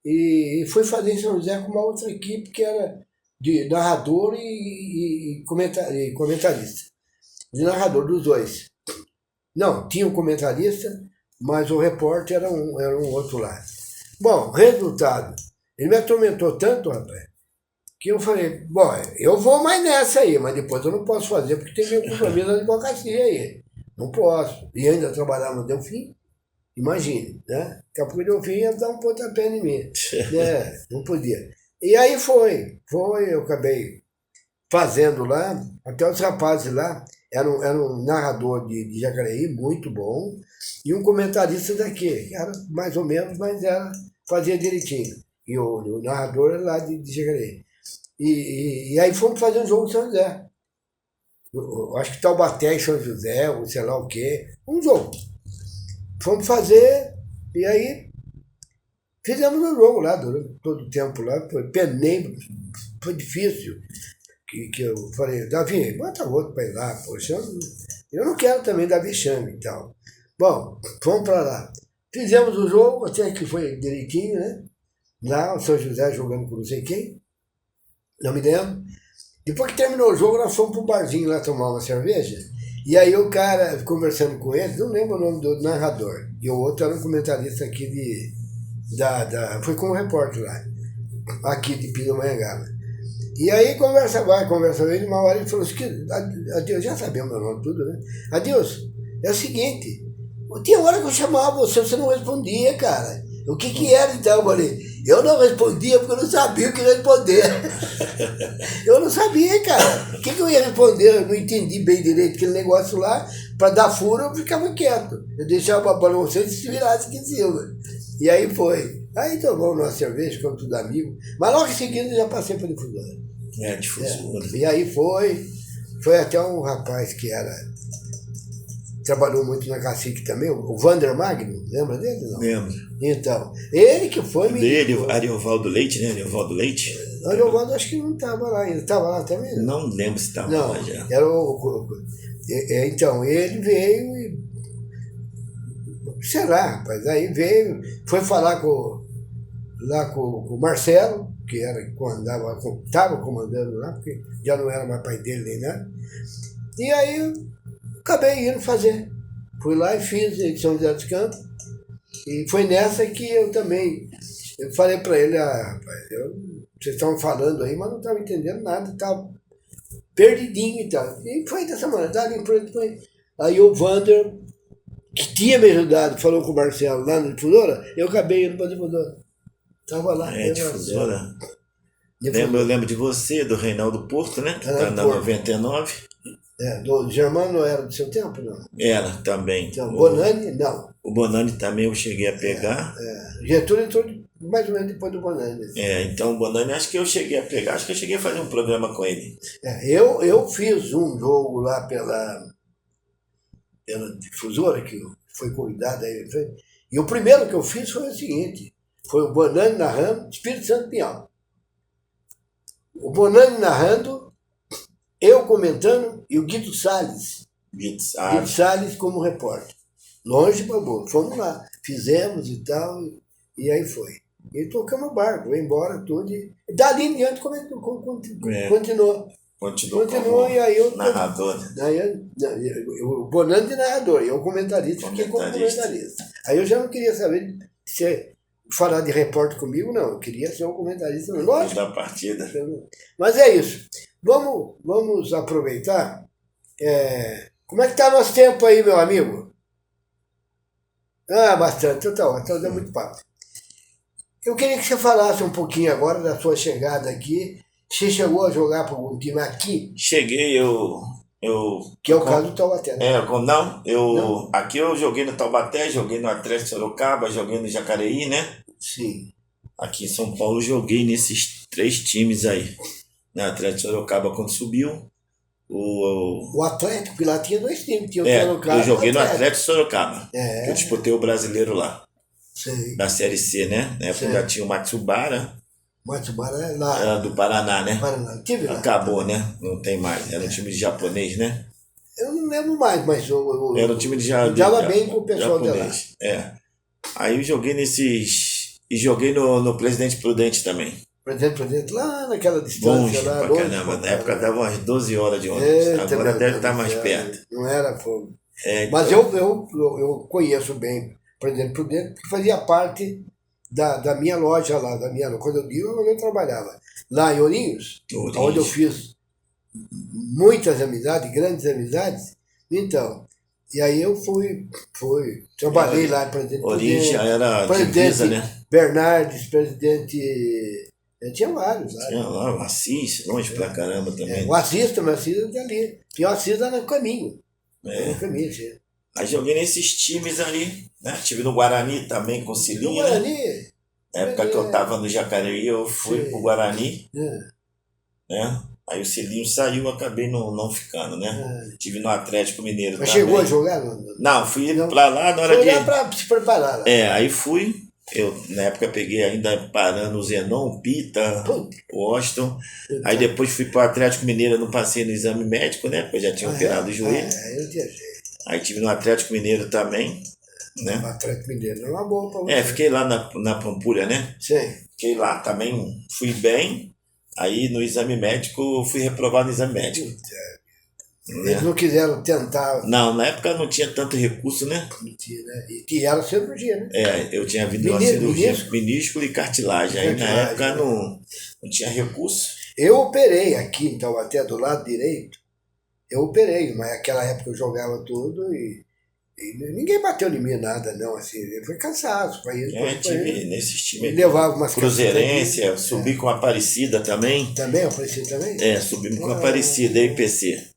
e fui fazer em São José com uma outra equipe que era de narrador e comentarista. De narrador dos dois. Não, tinha um comentarista, mas o repórter era um outro lá. Bom, resultado. Ele me atormentou tanto, rapaz, que eu falei, bom, eu vou mais nessa aí, mas depois eu não posso fazer, porque tem meu compromisso na advocacia aí. Não posso. E ainda trabalhar no Delfim, imagine, né? Daqui a pouco o Delfim ia dar um pontapé em mim. Não podia. E aí eu acabei fazendo lá, até os rapazes lá, era um narrador de Jacareí, muito bom, e um comentarista daqui, que era mais ou menos, mas fazia direitinho. E o narrador era lá de Jacareí. E aí fomos fazer um jogo em São José. Eu acho que Taubaté e São José, ou sei lá o quê. Um jogo. Fomos fazer, e aí fizemos um jogo lá, durante todo o tempo lá. Penei, foi difícil. Que eu falei, Davi, bota outro para ir lá, poxa, eu não quero também dar vexame e tal. Bom, fomos para lá. Fizemos o jogo, até que foi direitinho, né? Lá, o São José jogando com não sei quem. Não me lembro. Depois que terminou o jogo, nós fomos para um barzinho lá tomar uma cerveja. E aí o cara, conversando com ele, não lembro o nome do narrador, e o outro era um comentarista aqui foi com um repórter lá, aqui de Pindamonhangaba. E aí conversa ele, uma hora ele falou assim, Adilson, já sabemos meu nome tudo, né? Adilson, é o seguinte, tinha hora que eu chamava você não respondia, cara. O que era então? Eu falei, eu não respondia porque eu não sabia o que responder. Eu não sabia, cara. O que eu ia responder? Eu não entendi bem direito aquele negócio lá. Para dar furo, eu ficava quieto. Eu deixava para você se virasse aqui em cima. E aí foi. Aí tomamos uma cerveja, ficamos tudo amigos. Mas logo em seguida eu já passei para difusora. Difusora. E aí foi até um rapaz que trabalhou muito na Cacique também, o Vander Magno, lembra dele? Não? Lembro. Então, ele que foi... Ariovaldo Leite, né? Ariovaldo Leite? Ariovaldo acho que não estava lá ainda. Estava lá também? Não lembro se estava lá já. Era então, ele veio e... Sei lá, rapaz, aí veio, foi falar com o Marcelo, que estava comandando lá, porque já não era mais pai dele nem nada. E aí eu acabei indo fazer. Fui lá e fiz em São José dos Campos. E foi nessa que eu também falei para ele, rapaz, vocês estavam falando aí, mas não estava entendendo nada, estava perdidinho e tal. E foi dessa maneira, dali por foi. Aí o Vander, que tinha me ajudado, falou com o Marcelo lá na Difusora, eu acabei indo para a Difusora. Estava lá. Difusora. Eu lembro de você, do Reinaldo Porto, né? Que está na 99. Do Germano era do seu tempo, não? Era, também. Então, Bonani, não. O Bonani também eu cheguei a pegar. Getúlio entrou mais ou menos depois do Bonani. Então o Bonani acho que eu cheguei a pegar, acho que eu cheguei a fazer um programa com ele. Eu fiz um jogo lá pela Difusora, que foi convidado aí. E o primeiro que eu fiz foi o seguinte, foi o Bonani narrando, Espírito Santo Pinhal. O Bonani narrando, eu comentando e o Guido Salles. Guido Salles como repórter. Longe para boa. Fomos lá, fizemos e tal, e aí foi. E tocamos o barco, foi embora tudo. E dali em diante continuou. Continuou e aí eu... Narrador. O Bonani de narrador, e eu comentarista, fiquei como comentarista. Aí eu já não queria saber se falar de repórter comigo, não. Eu queria ser um comentarista. Lógico. Da partida. Mas é isso. Vamos aproveitar. Como é que está nosso tempo aí, meu amigo? Bastante. Então tá ótimo. Então deu muito papo. Eu queria que você falasse um pouquinho agora da sua chegada aqui. Você chegou a jogar para algum time aqui? Cheguei, que é o caso do Taubaté, né? Não. Aqui eu joguei no Taubaté, joguei no Atlético Sorocaba, joguei no Jacareí, né? Sim. Aqui em São Paulo joguei nesses 3 times aí. Na Atlético Sorocaba quando subiu. O Atlético, porque lá tinha 2 times. Tinha o Sorocaba, eu joguei no Atlético Sorocaba. Que eu disputei o brasileiro lá. Sim. Da Série C, né? Na época já tinha o Matsubara. Matsubara é lá. Era do Paraná, né? Paraná. Acabou, né? Não tem mais. Era um time de japonês, né? Eu não lembro mais, mas era um time de jogava bem com o pessoal japonês. De lá. Aí eu joguei nesses... E joguei no Presidente Prudente também. Presidente, lá naquela distância. Longe pra caramba. Na época dava umas 12 horas de ônibus. Agora deve estar mais perto. Não era fogo. Mas eu conheço bem Presidente Prudente, porque fazia parte da minha loja lá, quando eu digo, eu trabalhava lá em Ourinhos, onde eu fiz muitas amizades, grandes amizades. Então, e aí eu trabalhei lá em Presidente Ourinhos já era divisa, né? Bernardes, presidente... Tinha vários lá. Tinha lá, o Assis, longe pra caramba também. O Assis também, é dali. Tinha o Assis lá no caminho. No caminho, sim. Aí joguei nesses times ali, né? Tive no Guarani também com o Cilinho. No Guarani? Na época que eu tava no Jacareí, eu fui pro Guarani. Né? Aí o Cilinho saiu, acabei não ficando, né? Tive no Atlético Mineiro. Mas também. chegou a jogar? Não, fui pra lá na hora de... Foi lá pra se preparar lá. Aí fui. Eu, na época, peguei ainda parando o Zenon, o Pita, o Washington. Aí depois fui pro Atlético Mineiro, não passei no exame médico, né? Porque eu já tinha operado o joelho. Eu viajei. Aí tive no Atlético Mineiro também, né? O Atlético Mineiro não é uma boa pra você. Fiquei lá na Pampulha, né? Sim. Fiquei lá também, fui bem. Aí no exame médico, fui reprovado no exame médico. Eles não quiseram tentar. Não, na época não tinha tanto recurso, né? Mentir, né? E que era cirurgia, né? Eu tinha vindo uma cirurgia minúsculo e cartilagem. Aí na época não tinha recurso. Eu operei aqui em Taubaté, do lado direito. Eu operei, mas naquela época eu jogava tudo e ninguém bateu em mim nada, não. Assim, foi cansaço. Tive nesses times. Levava umas Cruzeirense, subi com a Aparecida também. Também, Aparecida também? Subimos com a Aparecida, IPC.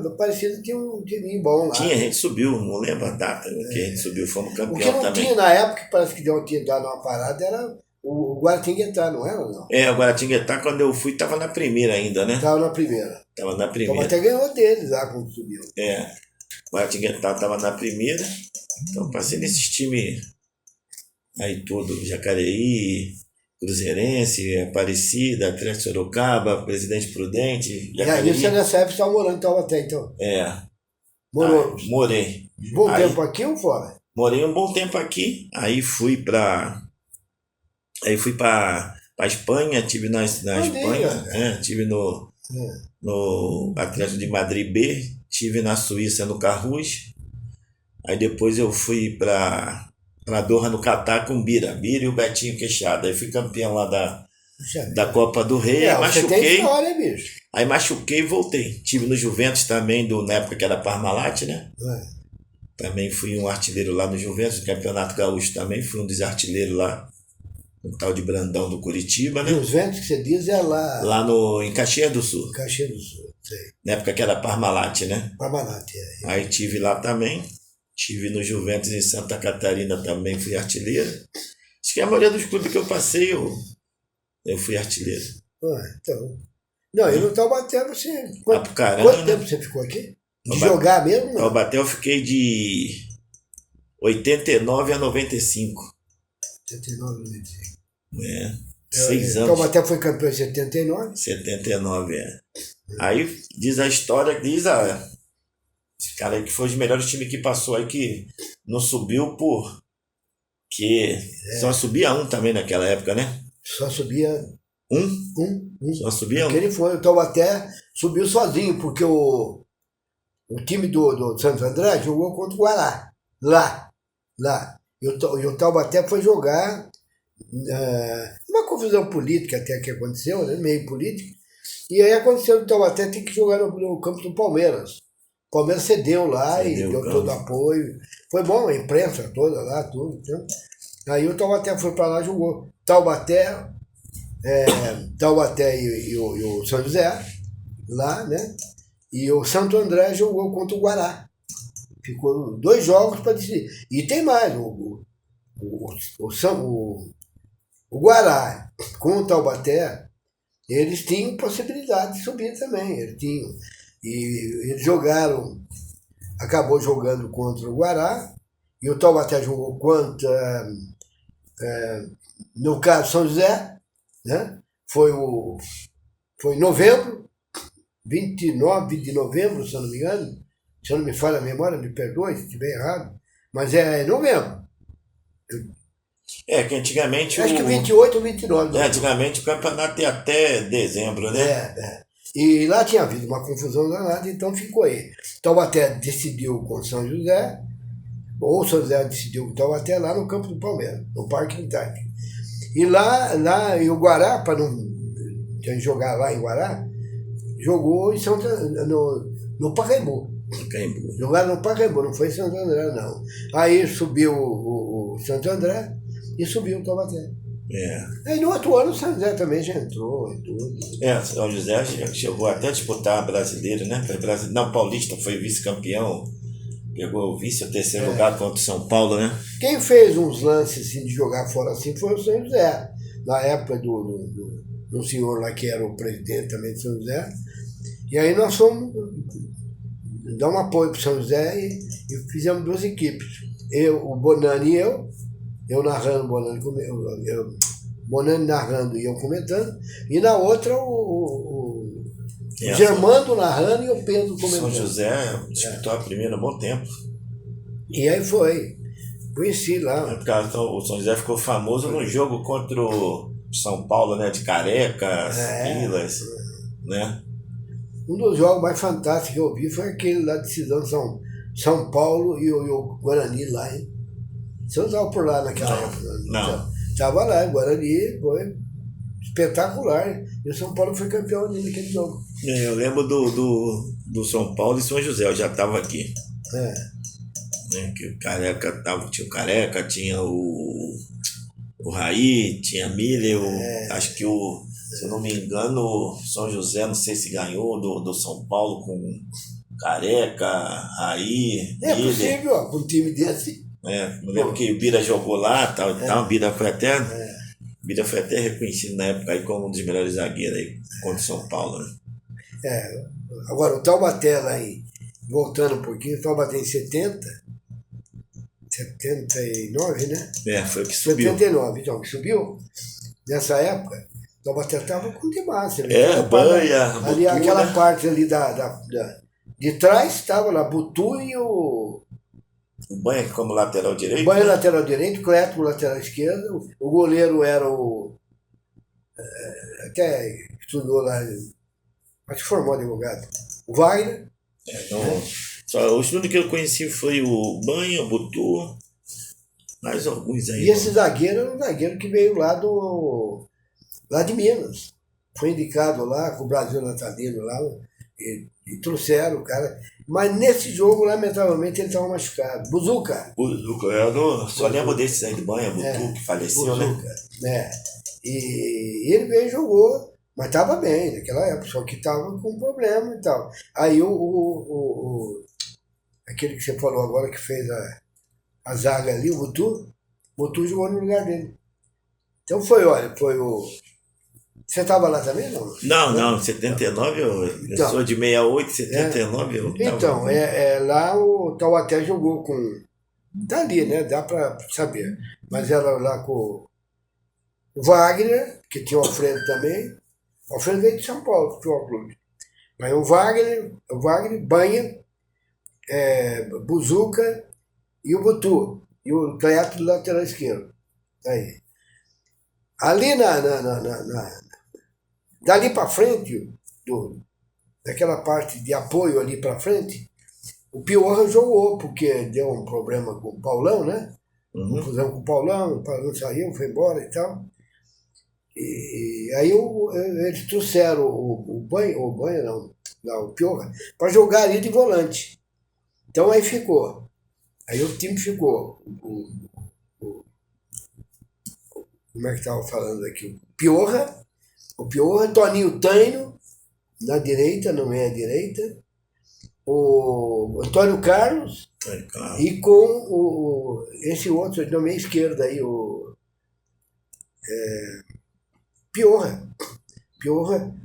Aparecida tinha um time bom lá. Tinha, a gente subiu, não lembro a data que a gente subiu, fomos campeão também. O que não tinha na época, que parece que tinha dado uma parada, era o Guaratinguetá, não era não? O Guaratinguetá, quando eu fui, estava na primeira ainda, né? Estava na primeira. Estava na primeira. Então até ganhou deles lá quando subiu. O Guaratinguetá estava na primeira. Então passei nesses times aí todo, Jacareí, Cruzeirense, Aparecida, Atlético Sorocaba, Presidente Prudente, Jacareí. E aí você nessa época estava morando em Taubaté, então? Morou? Morei. Bom tempo aqui ou fora? Morei um bom tempo aqui, aí fui para Espanha, tive na Espanha, tive no Atlético de Madrid B, tive na Suíça no Carrus, aí depois eu fui para Doha no Catar com Bira e o Betinho Queixada, aí fui campeão lá da Copa do Rei, aí machuquei, tem história, bicho. Aí machuquei e voltei, tive no Juventus também, na época que era Parmalat, né? Também fui um artilheiro lá no Juventus, no Campeonato Gaúcho também, fui um dos artilheiros lá, um tal de Brandão do Curitiba, né? E os Ventos que você diz é lá... Lá em Caxias do Sul. Caxias do Sul, sei. Na época que era Parmalat, né? Parmalat, Aí tive lá também, tive no Juventus em Santa Catarina também, fui artilheiro. Acho que a maioria dos clubes que eu passei, eu fui artilheiro. Então... Não, eu não estava batendo você. Quanto tempo você ficou aqui? De jogar mesmo? Taubaté eu fiquei de 89 a 95. 89 a 95. 6 anos. Taubaté foi campeão em 79? 79, Aí diz a história, esse cara aí que foi os melhores times que passou aí, que não subiu só subia um também naquela época, né? Só subia... Só subia um. Ele foi, o Taubaté subiu sozinho, porque o time do Santo André jogou contra o Guará, lá. E o Taubaté foi jogar uma confusão política até que aconteceu, né, meio política, e aí aconteceu que o Taubaté tem que jogar no campo do Palmeiras. O Palmeiras cedeu lá e deu todo o apoio. Foi bom, a imprensa toda lá, tudo. Então. Aí o Taubaté foi para lá e jogou. Taubaté e o São José, lá, né? E o Santo André jogou contra o Guará. Ficou 2 jogos para decidir. E tem mais, o Guará com o Taubaté, eles tinham possibilidade de subir também. E eles acabou jogando contra o Guará, e o Taubaté jogou contra, no caso, São José, né? Foi em novembro, 29 de novembro, se eu não me engano, se eu não me falha a memória, me perdoe se estiver errado, mas é novembro. Que antigamente... Acho que 28 ou 29. Antigamente o campeonato ia até dezembro, né? E lá tinha havido uma confusão danada, então ficou aí. Taubaté decidiu com São José, ou São José decidiu com Taubaté lá no campo do Palmeiras, no Parque Antártico. E lá e o Guará, para não jogar lá em Guará, jogou no Pacaembu. Jogaram no Pacaembu, não foi em Santo André, não. Aí subiu o Santo André e subiu o Taubaté. Aí no outro ano o São José também já entrou e tudo. São José chegou até a disputar brasileiro, né? Não, Paulista, foi vice-campeão. Pegou o vice ou terceiro lugar contra o São Paulo, né? Quem fez uns lances assim, de jogar fora assim foi o São José. Na época do senhor lá que era o presidente também de São José. E aí nós fomos dar um apoio para o São José e fizemos 2 equipes. O Bonani e eu narrando, Bonani narrando e eu comentando. E na outra o Germando narrando e o Pedro comentando. São José disputou a primeira há bom tempo. E aí foi. Conheci lá. O São José ficou famoso no jogo contra o São Paulo, né? De Careca, Vilas, né? Um dos jogos mais fantásticos que eu vi foi aquele lá de decisão São Paulo e o Guarani lá, hein? Você não estava por lá naquela época? Não. Estava lá, Guarani foi espetacular. E o São Paulo foi campeão ali naquele jogo. Eu lembro do São Paulo e São José, eu já estava aqui. Né, que o Careca tinha o Careca, tinha o Raí, tinha Miller, acho que se eu não me engano, o São José, não sei se ganhou do São Paulo com Careca, Raí, É Miller. possível, ó, com um time desse. Eu lembro que o Bira jogou lá, tal, o Bira foi até reconhecido na época aí como um dos melhores zagueiros aí contra o São Paulo. Né? Agora, o Taubaté lá voltando um pouquinho, o Taubaté em 79, né? Foi o que subiu. 79, então, que subiu. Nessa época, o Taubaté estava com demais. Banha, ali, Butu, aquela né? parte ali de trás estava lá, Butu e o Banha como lateral direito. Banha né? lateral direito, Cleto lateral esquerdo. O goleiro era até estudou lá, acho que formou advogado. O Wagner. Só, o único que eu conheci foi o Banha, o Butu, mais alguns aí. E esse zagueiro era um zagueiro que veio lá de Minas. Foi indicado lá com o Brasil Natalino lá e trouxeram o cara. Mas nesse jogo, lamentavelmente, ele estava machucado. Buzuca. Eu só lembro desses aí do Banha, Butu, que faleceu, Buzuca, né? E ele veio e jogou, mas estava bem naquela época, só que estava com problema e tal. Aí aquele que você falou agora que fez a zaga ali, o Butu jogou no lugar dele. Então foi o... Você estava lá também, não? Não, 79 eu sou de 68, 79 eu tava... Então, lá o Taubaté jogou com... Tá ali, né? Dá para saber. Mas era lá com o Wagner, que tinha o Alfredo também. O Alfredo veio de São Paulo, Futebol Clube. Mas o Wagner, Banha, Buzuca e o Butu. E o Cleto do lateral esquerdo. Aí. Ali dali para frente, daquela parte de apoio ali para frente, o Piorra jogou, porque deu um problema com o Paulão, né? Confusão com o Paulão saiu, foi embora e tal. E aí eles trouxeram o Piorra, para jogar ali de volante. Então aí ficou. Aí o time ficou. Como é que estava falando aqui? O Piorra, Toninho Taino, na direita, na meia direita, o Antônio Carlos, e com esse outro, na meia esquerda aí, o Piorra.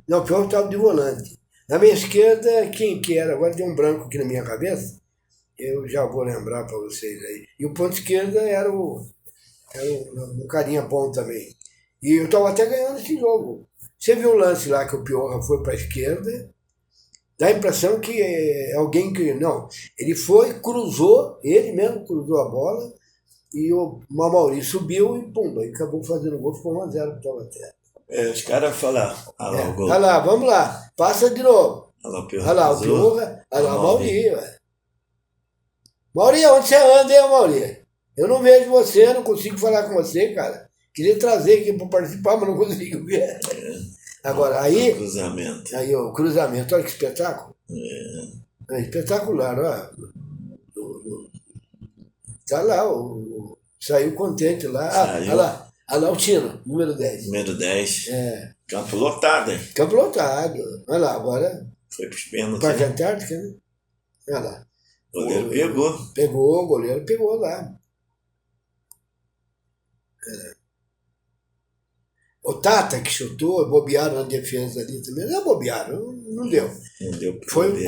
Não, o Piorra estava de volante. Na minha esquerda, quem que era? Agora tem um branco aqui na minha cabeça, eu já vou lembrar para vocês aí. E o ponto esquerda era um carinha bom também. E eu estava até ganhando esse jogo. Você viu o lance lá que o Piorra foi para a esquerda, dá a impressão que é alguém que... Não, ele ele mesmo cruzou a bola, e o Mamauri subiu e pum, aí acabou fazendo o gol, ficou 1-0 para o Taubaté. Os caras falaram, o gol. Olha lá, vamos lá, passa de novo. Olha lá, o Piorra, olha lá, o Mauri. Mauri, onde você anda, hein, Mauri? Eu não vejo você, não consigo falar com você, cara. Queria trazer aqui para participar, mas não consigo ver. Agora, aí o cruzamento, olha que espetáculo. É espetacular, ó. Tá lá, saiu contente lá. Olha lá o Tino, número 10. Número 10. Campo lotado, hein? Campo lotado. Olha lá, agora. Foi pros pênaltis. Parque Antártica, né? Olha lá. O goleiro pegou. O goleiro pegou lá. O Tata que chutou, bobearam na defesa ali também. Não bobearam, não deu. Não deu.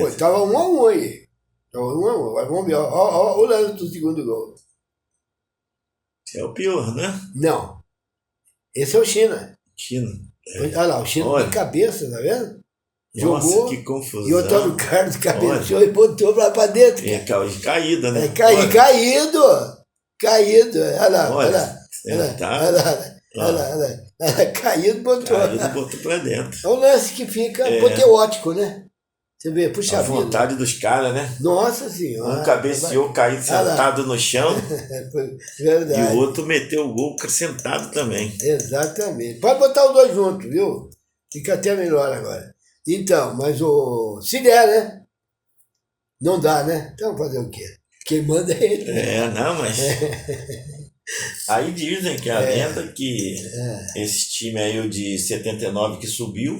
Estava 1-1 aí. Estava 1-1. Agora vamos ver. Olha o lance do segundo gol. Esse é o pior, né? Não. Esse é o China. Olha lá, o China de cabeça, tá vendo? Nossa, jogou, que confusão. E o Antônio Carlos cabeceou e botou lá pra dentro. Caída, né? Caído. Olha lá, olha lá. Caído, botou pra dentro. É um lance que fica apoteótico, né? Você vê, puxa A vida. vontade dos caras, né? Nossa Senhora. Um cabeceou, caiu sentado no chão. Verdade. E o outro meteu o gol sentado também. Exatamente. Pode botar os dois juntos, viu? Fica até melhor agora. Então, mas se der, né? Não dá, né? Então fazer o quê? Quem manda é ele. É, não, mas. Aí dizem que a lenda que esse time aí, o de 79 que subiu,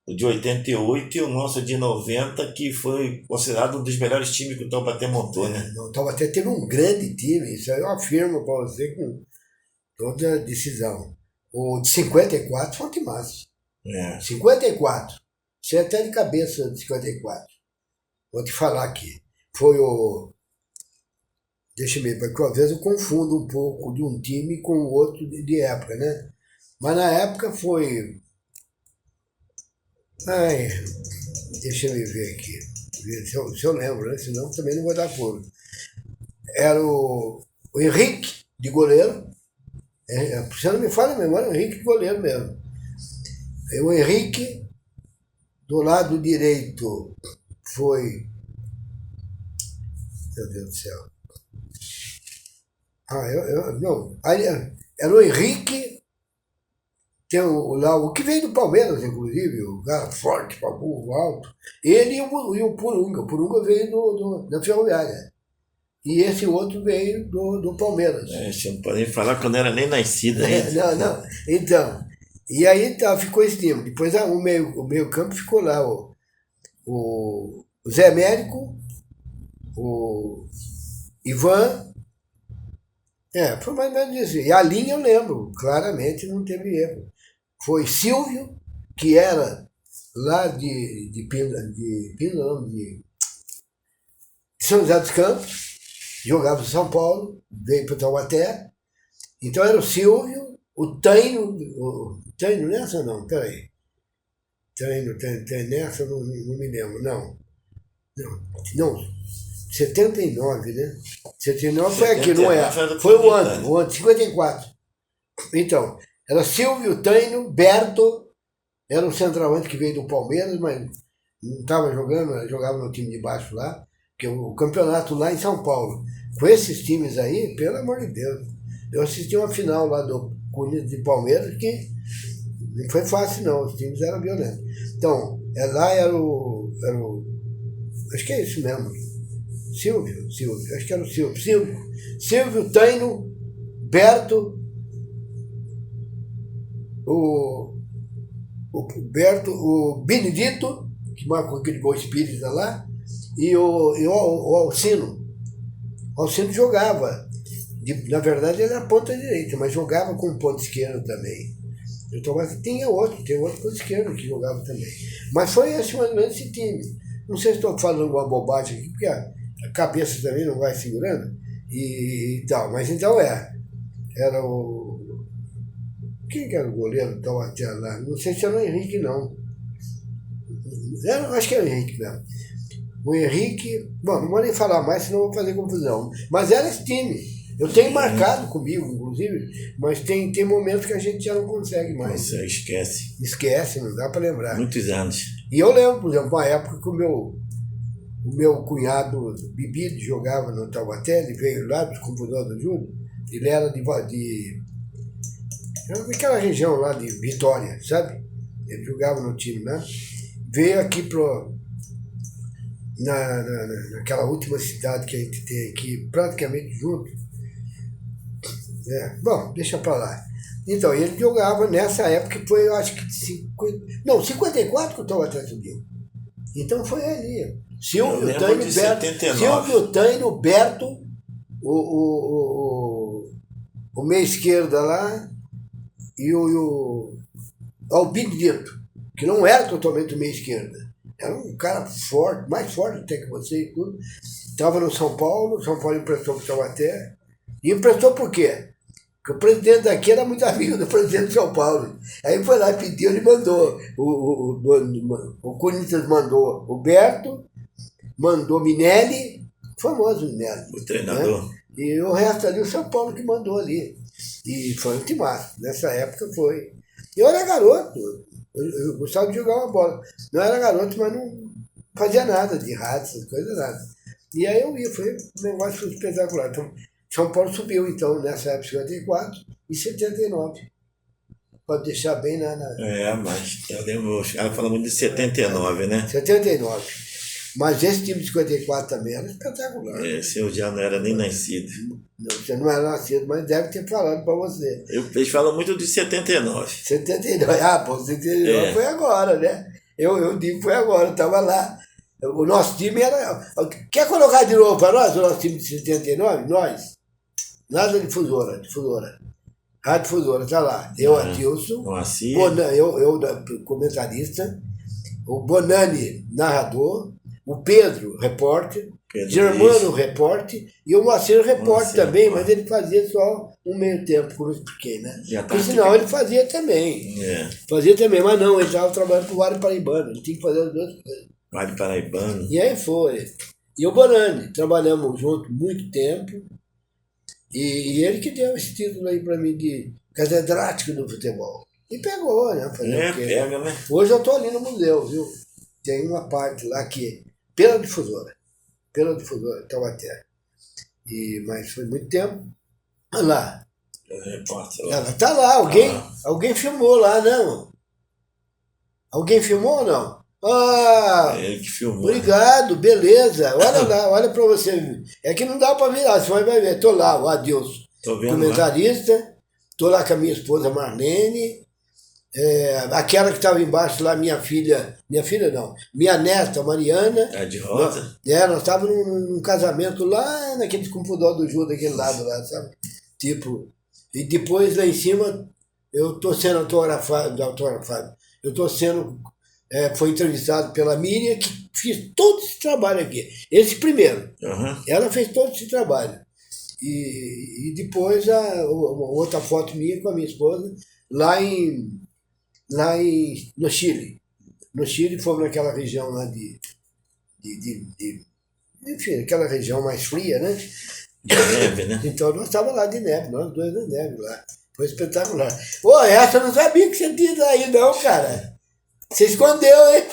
o de 88 e o nosso de 90, que foi considerado um dos melhores times que o Taubaté montou, né? O Taubaté teve um grande time, isso aí eu afirmo para você com toda decisão. O de 54 foi um timaço. 54. Sei até de cabeça de 54. Vou te falar aqui. Foi o. Deixa eu ver, porque às vezes eu confundo um pouco de um time com o outro de época, né? Mas na época foi. Ai, deixa eu ver aqui. Se eu lembro, né? Senão também não vou dar pulo. Era o Henrique, de goleiro. Se eu não me falha a memória, o Henrique de goleiro mesmo. O Henrique, do lado direito, foi. Meu Deus do céu. Não. Era o Henrique. Tem o que veio do Palmeiras, inclusive, o cara forte, burro, alto. Ele e o Purunga. O Purunga veio da Ferroviária. E esse outro veio do Palmeiras. Você não pode nem falar que eu não era nem nascido ainda. Não. Então, e aí ficou esse time. Depois o meio campo ficou lá o Zé Américo, o Ivan. Foi mais ou menos isso. E a linha eu lembro, claramente não teve erro. Foi Silvio, que era lá de São José dos Campos, jogava em São Paulo, veio para o Taubaté. Então era o Silvio, o Taino nessa não, peraí. Taino nessa, não me lembro, não. 79, né? 79 foi aqui, não é? Foi o ano, 54. Então, era Silvio, Taino, Berto, era um centroavante que veio do Palmeiras, mas não estava jogando, jogava no time de baixo lá, porque o campeonato lá em São Paulo, com esses times aí, pelo amor de Deus, eu assisti uma final lá do Corinthians de Palmeiras que não foi fácil não, os times eram violentos. Então, lá era o acho que é isso mesmo, Silvio, acho que era o Silvio, Taino, Berto, o Benedito, que marcou aquele gol espírita lá, e o Alcino. O Alcino jogava, na verdade ele era ponta direita, mas jogava com ponta esquerda também. Então, mas tem outro ponta esquerda que jogava também. Mas foi esse mais ou menos esse time. Não sei se estou falando alguma bobagem aqui, porque a cabeça também não vai segurando e tal, mas então era o. Quem que era o goleiro do Taubaté lá? Não sei se era o Henrique, não. Acho que era o Henrique mesmo. O Henrique, bom, não vou nem falar mais, senão vou fazer confusão. Mas era esse time. Eu tenho marcado comigo, inclusive, mas tem momentos que a gente já não consegue mais. Você esquece. Esquece, não dá para lembrar. Muitos anos. E eu lembro, por exemplo, uma época que o meu cunhado Bibi jogava no Taubaté, ele veio lá dos Computadores do Júnior, ele era daquela região lá de Vitória, sabe? Ele jogava no time lá. Veio aqui naquela última cidade que a gente tem aqui, praticamente junto. Bom, deixa pra lá. Então, ele jogava nessa época que foi, eu acho que 54 que o Taubaté subiu. Então foi ali. Silvio, Taino, Berto, o meia esquerda lá, e o Benedito, que não era totalmente o meia esquerda. Era um cara forte, mais forte até que você e tudo. Estava no São Paulo emprestou para o Taubaté. E emprestou por quê? Porque o presidente daqui era muito amigo do presidente de São Paulo. Aí foi lá e pediu, ele mandou. O Corinthians mandou o Berto, mandou Minelli, famoso Minelli. O treinador. Né? E o resto ali, o São Paulo que mandou ali. E foi um timaço. Nessa época foi. Eu era garoto. Eu gostava de jogar uma bola. Não era garoto, mas fazia nada de rádio, essas coisas, nada. E aí eu ia, um negócio espetacular. Então, São Paulo subiu, então, nessa época, 54 e 79. Pode deixar bem mas eu lembro, os caras falam muito de 79, né? 79. Mas esse time de 54 também era espetacular. Esse eu já não era nem nascido. Não, você não era nascido, mas deve ter falado para você. Eles falam muito de 79. 79, pô, 79 foi agora, né? Eu digo que foi agora, eu estava lá. O nosso time era... Quer colocar de novo para nós, o nosso time de 79? Nós? Nada de difusora. Rádio Difusora, tá lá. Eu, Adilson, eu comentarista, o Bonani, narrador, o Pedro, repórter, Germano, repórter, e o Moacir, repórter também, mas ele fazia só um meio tempo, como eu expliquei, né? Porque senão ele fazia também. Fazia também, mas não, ele estava trabalhando com o Vale Paraibano, ele tinha que fazer as duas coisas. Vale Paraibano. E aí foi. E o Bonani, trabalhamos juntos muito tempo, e ele que deu esse título aí para mim de catedrático do futebol. E pegou, né? Pega, né? Hoje eu estou ali no museu, viu? Tem uma parte lá que pela difusora, Taubaté. Mas foi muito tempo. Olha lá. Ela tá lá, alguém filmou lá, não? Alguém filmou ou não? Ele que filmou. Obrigado, beleza. Olha lá, olha para você. É que não dá para virar, você vai ver. Tô lá, o Adilson, comentarista. Tô lá com a minha esposa Marlene. Aquela que estava embaixo lá, minha neta Mariana. De rosa? Nós estávamos num casamento lá naquele computador do Ju, daquele lado lá, sabe? Tipo, e depois lá em cima eu estou sendo autografado. Eu estou sendo, foi entrevistado pela Miriam, que fez todo esse trabalho aqui. Esse primeiro. Ela fez todo esse trabalho. E depois outra foto minha com a minha esposa, no Chile. No Chile, fomos naquela região lá enfim, aquela região mais fria, né? De neve, né? Então nós estávamos lá de neve, nós dois na neve lá. Foi espetacular. Essa eu não sabia que você tinha aí não, cara. Você escondeu, hein?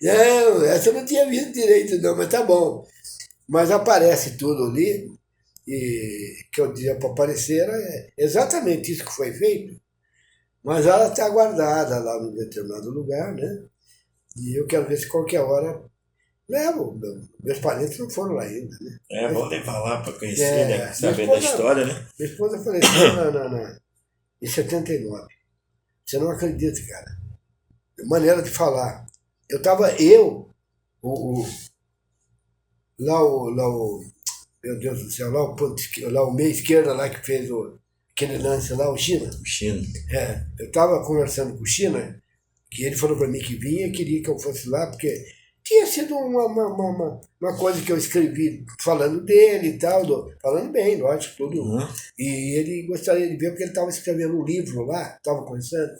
Não, essa eu não tinha visto direito não, mas tá bom. Mas aparece tudo ali, e que eu dizia para aparecer, é exatamente isso que foi feito. Mas ela está guardada lá num determinado lugar, né? E eu quero ver se qualquer hora levo. Meus parentes não foram lá ainda, né? Vou levar lá para conhecer, né? Saber da história, né? Minha esposa faleceu em 79. Você não acredita, cara. Maneira de falar. Meu Deus do céu, lá o meia esquerda lá que fez aquele lance lá, o China. Eu estava conversando com o China, que ele falou para mim que vinha, queria que eu fosse lá, porque tinha sido uma coisa que eu escrevi falando dele e tal, falando bem, lógico, tudo. E ele gostaria de ver, porque ele estava escrevendo um livro lá, estava conversando,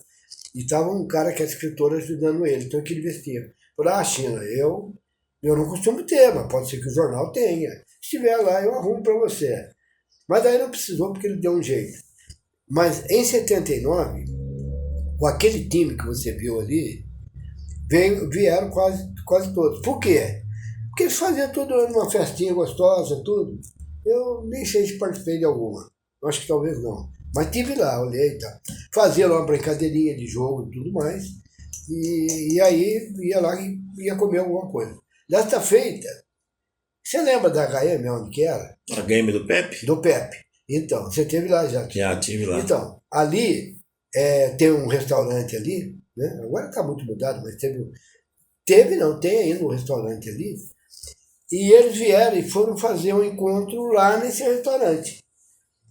e estava um cara que é escritor ajudando ele, então que ele vestia. Falei, China, eu não costumo ter, mas pode ser que o jornal tenha. Se estiver lá, eu arrumo para você. Mas aí não precisou, porque ele deu um jeito. Mas em 79, com aquele time que você viu ali, vieram quase todos. Por quê? Porque eles faziam tudo numa festinha gostosa, tudo. Eu nem sei se participei de alguma. Acho que talvez não. Mas estive lá, olhei e tal. Fazia lá uma brincadeirinha de jogo e tudo mais. E aí ia lá e ia comer alguma coisa. Desta feita, você lembra da HM, onde que era? A HM do Pepe? Do Pepe. Então, você esteve lá já. Já estive lá. Então, ali tem um restaurante ali, né? Agora está muito mudado, mas tem ainda um restaurante ali. E eles vieram e foram fazer um encontro lá nesse restaurante.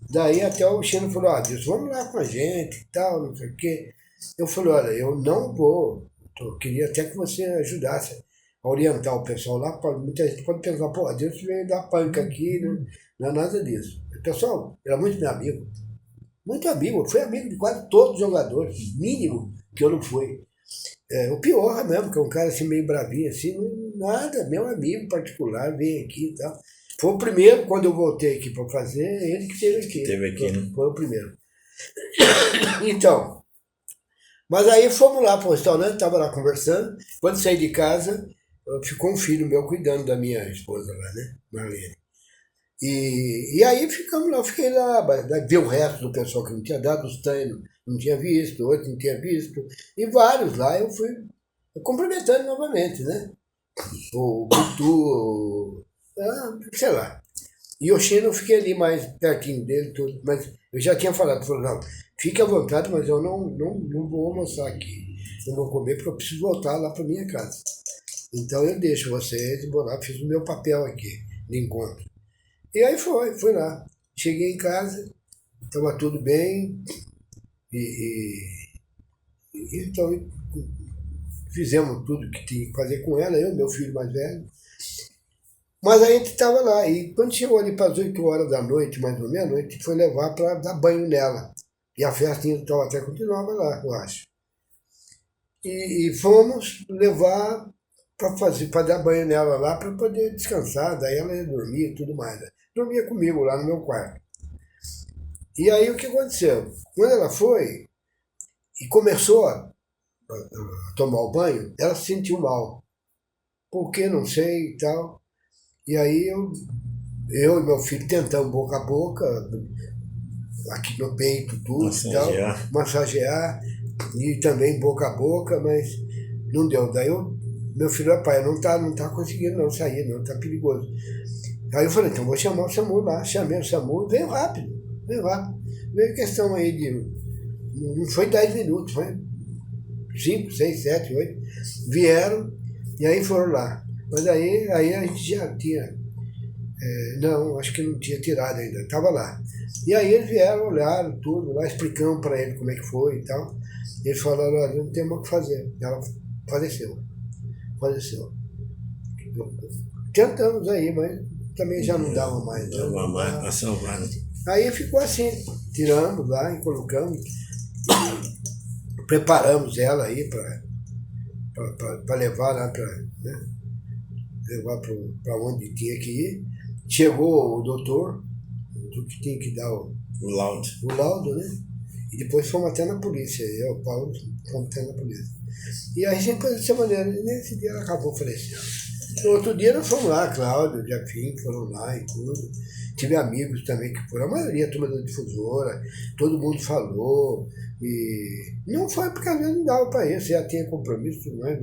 Daí até o Chino falou, Deus, vamos lá com a gente e tal, não sei o quê. Eu falei, olha, eu não vou, eu queria até que você ajudasse a orientar o pessoal lá. Muita gente pode pensar, pô, Deus veio dar panca aqui, né? Não é nada disso. O pessoal era muito meu amigo. Muito amigo. Eu fui amigo de quase todos os jogadores. Mínimo que eu não fui. O pior mesmo, que é um cara assim meio bravinho, assim, nada, meu amigo particular, veio aqui e tal. Foi o primeiro, quando eu voltei aqui para fazer, ele que esteve aqui. Esteve aqui, né? Foi o primeiro. Então, Mas aí fomos lá para o restaurante, estava lá conversando. Quando saí de casa, ficou um filho meu cuidando da minha esposa lá, né? Marlene. E aí ficamos lá, eu fiquei lá, vi o resto do pessoal que não tinha dado, os treinos não tinha visto, outros não tinha visto, e vários lá eu fui cumprimentando novamente, né? O Butu, sei lá. E o Chino eu fiquei ali mais pertinho dele, tudo, mas eu já tinha falado, falou, não, fique à vontade, mas eu não vou almoçar aqui, não vou comer porque eu preciso voltar lá para minha casa. Então eu deixo vocês e vou lá, fiz o meu papel aqui de encontro. E aí fui lá. Cheguei em casa, estava tudo bem, então fizemos tudo que tinha que fazer com ela, eu, meu filho mais velho. Mas a gente estava lá, e quando chegou ali para as 8 horas da noite, mais ou menos, a gente foi levar para dar banho nela. E a festinha então até continuava lá, eu acho. E fomos levar para dar banho nela lá, para poder descansar, daí ela ia dormir e tudo mais. Dormia comigo lá no meu quarto. E aí o que aconteceu? Quando ela foi e começou a tomar o banho, ela se sentiu mal. Por que? Não sei e tal. E aí eu e meu filho tentamos boca a boca, aqui no peito, tudo e tal, massagear, e também boca a boca, mas não deu. Daí meu filho, pai, não tá conseguindo não sair, não, tá perigoso. Aí eu falei, então vou chamar o SAMU lá, chamei o SAMU, veio rápido. Veio questão aí de, não foi 10 minutos, foi 5, 6, 7, 8, vieram e aí foram lá. Mas aí a gente já tinha, não, acho que não tinha tirado ainda, estava lá. E aí eles vieram, olharam tudo, lá explicamos para ele como é que foi e tal. Eles falaram, olha, não tem mais o que fazer. Ela faleceu. Tentamos aí, mas também já não dava mais. Não dava mais para salvar, né? Aí ficou assim, tiramos lá e colocamos, preparamos ela aí para levar lá levar para onde tinha que ir. Chegou o doutor que tinha que dar o laudo, né? E depois fomos até na polícia, eu e o Paulo fomos até na polícia. E a gente fez dessa maneira, e nesse dia ela acabou falecendo. No outro dia nós fomos lá, Cláudio, Jafim, foram lá e tudo. Tive amigos também que foram, a maioria, a turma da difusora, todo mundo falou. E não foi porque às vezes não dava para isso, já tinha compromisso, tudo mais,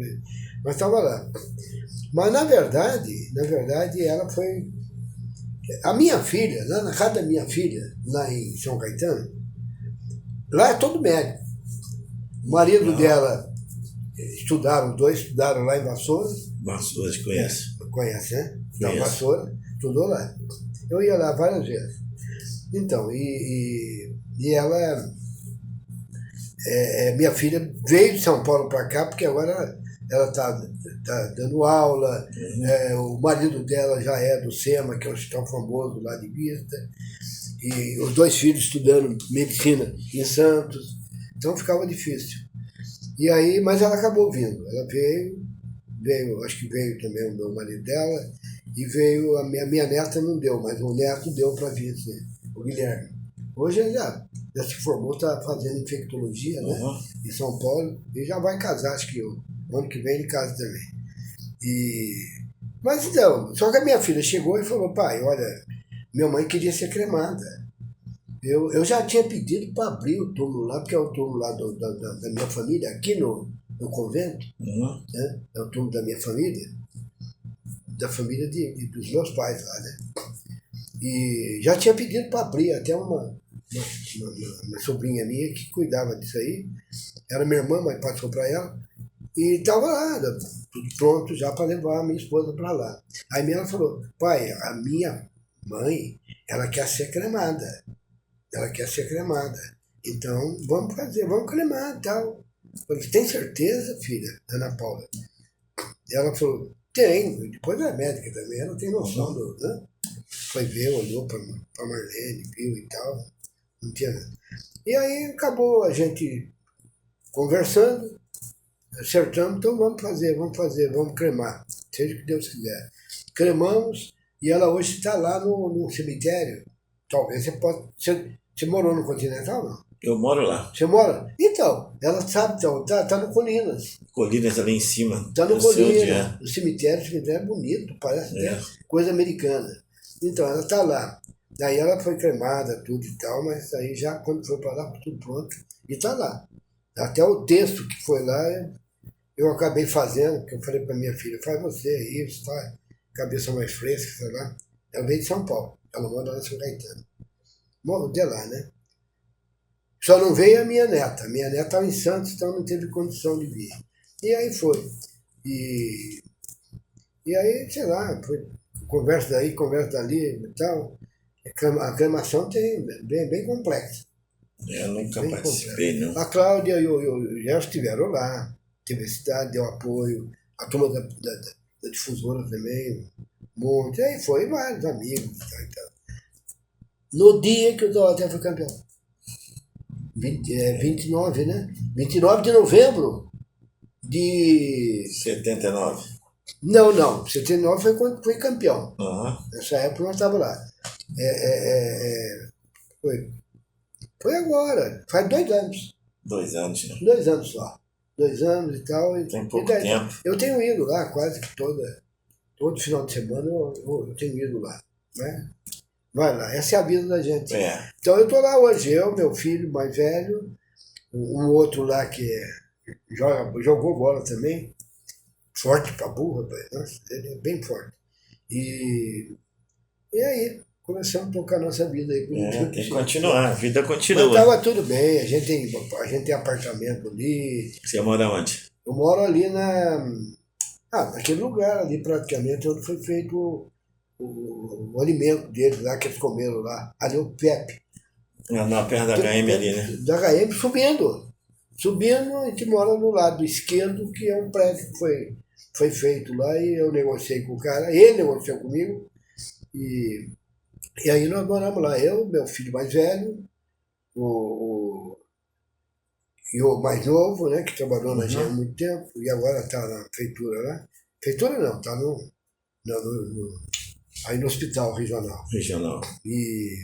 mas estava lá. Mas na verdade, ela foi. A minha filha, lá na casa da minha filha, lá em São Caetano, lá é todo médico. O marido dela os dois estudaram lá em Vassouras. Vassouras, conhece? Conhece, né? Então, Vassouras, estudou lá. Eu ia lá várias vezes. Então, e ela, minha filha veio de São Paulo para cá, porque agora ela está dando aula, o marido dela já é do SEMA, que é um hospital famoso lá de Vista, e os dois filhos estudando medicina em Santos, então ficava difícil. E aí, mas ela acabou vindo, ela veio, acho que veio também o meu marido dela, e veio, a minha neta não deu, mas o neto deu para vir, assim, o Guilherme. Hoje ele já se formou, está fazendo infectologia, né, em São Paulo, e já vai casar, acho que o ano que vem ele casa também. Mas então, só que a minha filha chegou e falou, pai, olha, minha mãe queria ser cremada. Eu já tinha pedido para abrir o túmulo lá, porque é o túmulo lá da minha família, aqui no convento, né? É o túmulo da minha família, da família dos meus pais lá, né? E já tinha pedido para abrir, até uma sobrinha minha que cuidava disso aí, era minha irmã, mas passou para ela, e estava lá, tudo pronto já para levar a minha esposa para lá. Aí ela falou, pai, a minha mãe, ela quer ser cremada. Então, vamos cremar e tal. Eu falei, tem certeza, filha, Ana Paula? Ela falou, tenho. Depois é médica também, ela tem noção do, né? Foi ver, olhou para Marlene, viu e tal. Não tinha nada. E aí acabou a gente conversando, acertamos, então vamos cremar, seja o que Deus quiser. Cremamos, e ela hoje está lá no cemitério. Talvez você possa. Você morou no Continental, não? Eu moro lá. Você mora? Então, ela sabe, então, tá no Colinas. Colinas ali em cima. Tá no Eu sei onde Colinas. O cemitério é bonito, parece até coisa americana. Então, ela tá lá. Daí ela foi cremada, tudo e tal, mas aí já quando foi para lá, foi tudo pronto. E tá lá. Até o texto que foi lá, eu acabei fazendo, que eu falei para minha filha, faz você isso, tá? Cabeça mais fresca, sei lá. Ela veio de São Paulo. Ela mora lá em São Caetano. Morro de lá, né? Só não veio a minha neta. A minha neta estava em Santos, então não teve condição de vir. E aí foi. E aí, sei lá, foi conversa daí, conversa dali e tal. A cremação tem bem complexa. Eu nunca Bem participei, não. A Cláudia e o Gelson estiveram lá. Teve a cidade, deu apoio. A turma da difusora também. Um monte. Aí foi vários amigos e tal e tal. No dia que o Taubaté foi campeão. 29, né? 29 de novembro de... 79. Não. 79 foi quando foi campeão. Aham. Nessa época nós estávamos lá. Foi agora, faz 2 anos. 2 anos, né? 2 anos só. 2 anos e tal. Tem pouco daí, tempo. eu tenho ido lá quase que todo final de semana eu tenho ido lá. Né? Vai lá, essa é a vida da gente. É. Então eu estou lá hoje, eu, meu filho mais velho, um outro lá que jogou bola também, forte pra burra, rapaz. Nossa, ele é bem forte. E aí, começamos a tocar a nossa vida aí. Tem que continuar, a vida Mas continua. estava tudo bem, a gente tem apartamento ali. Você mora onde? Eu moro ali naquele lugar ali praticamente, onde foi feito o alimento deles lá, que eles comeram lá. Ali o Pepe. Na perto da HM ali, né? Da HM subindo. Subindo, a gente mora no lado esquerdo, que é um prédio que foi feito lá, e eu negociei com o cara, ele negociou comigo, e aí nós moramos lá, eu, meu filho mais velho, e o mais novo, né, que trabalhou na GM há muito tempo, e agora está na feitura lá. Feitura não, está aí no hospital regional. Regional. E,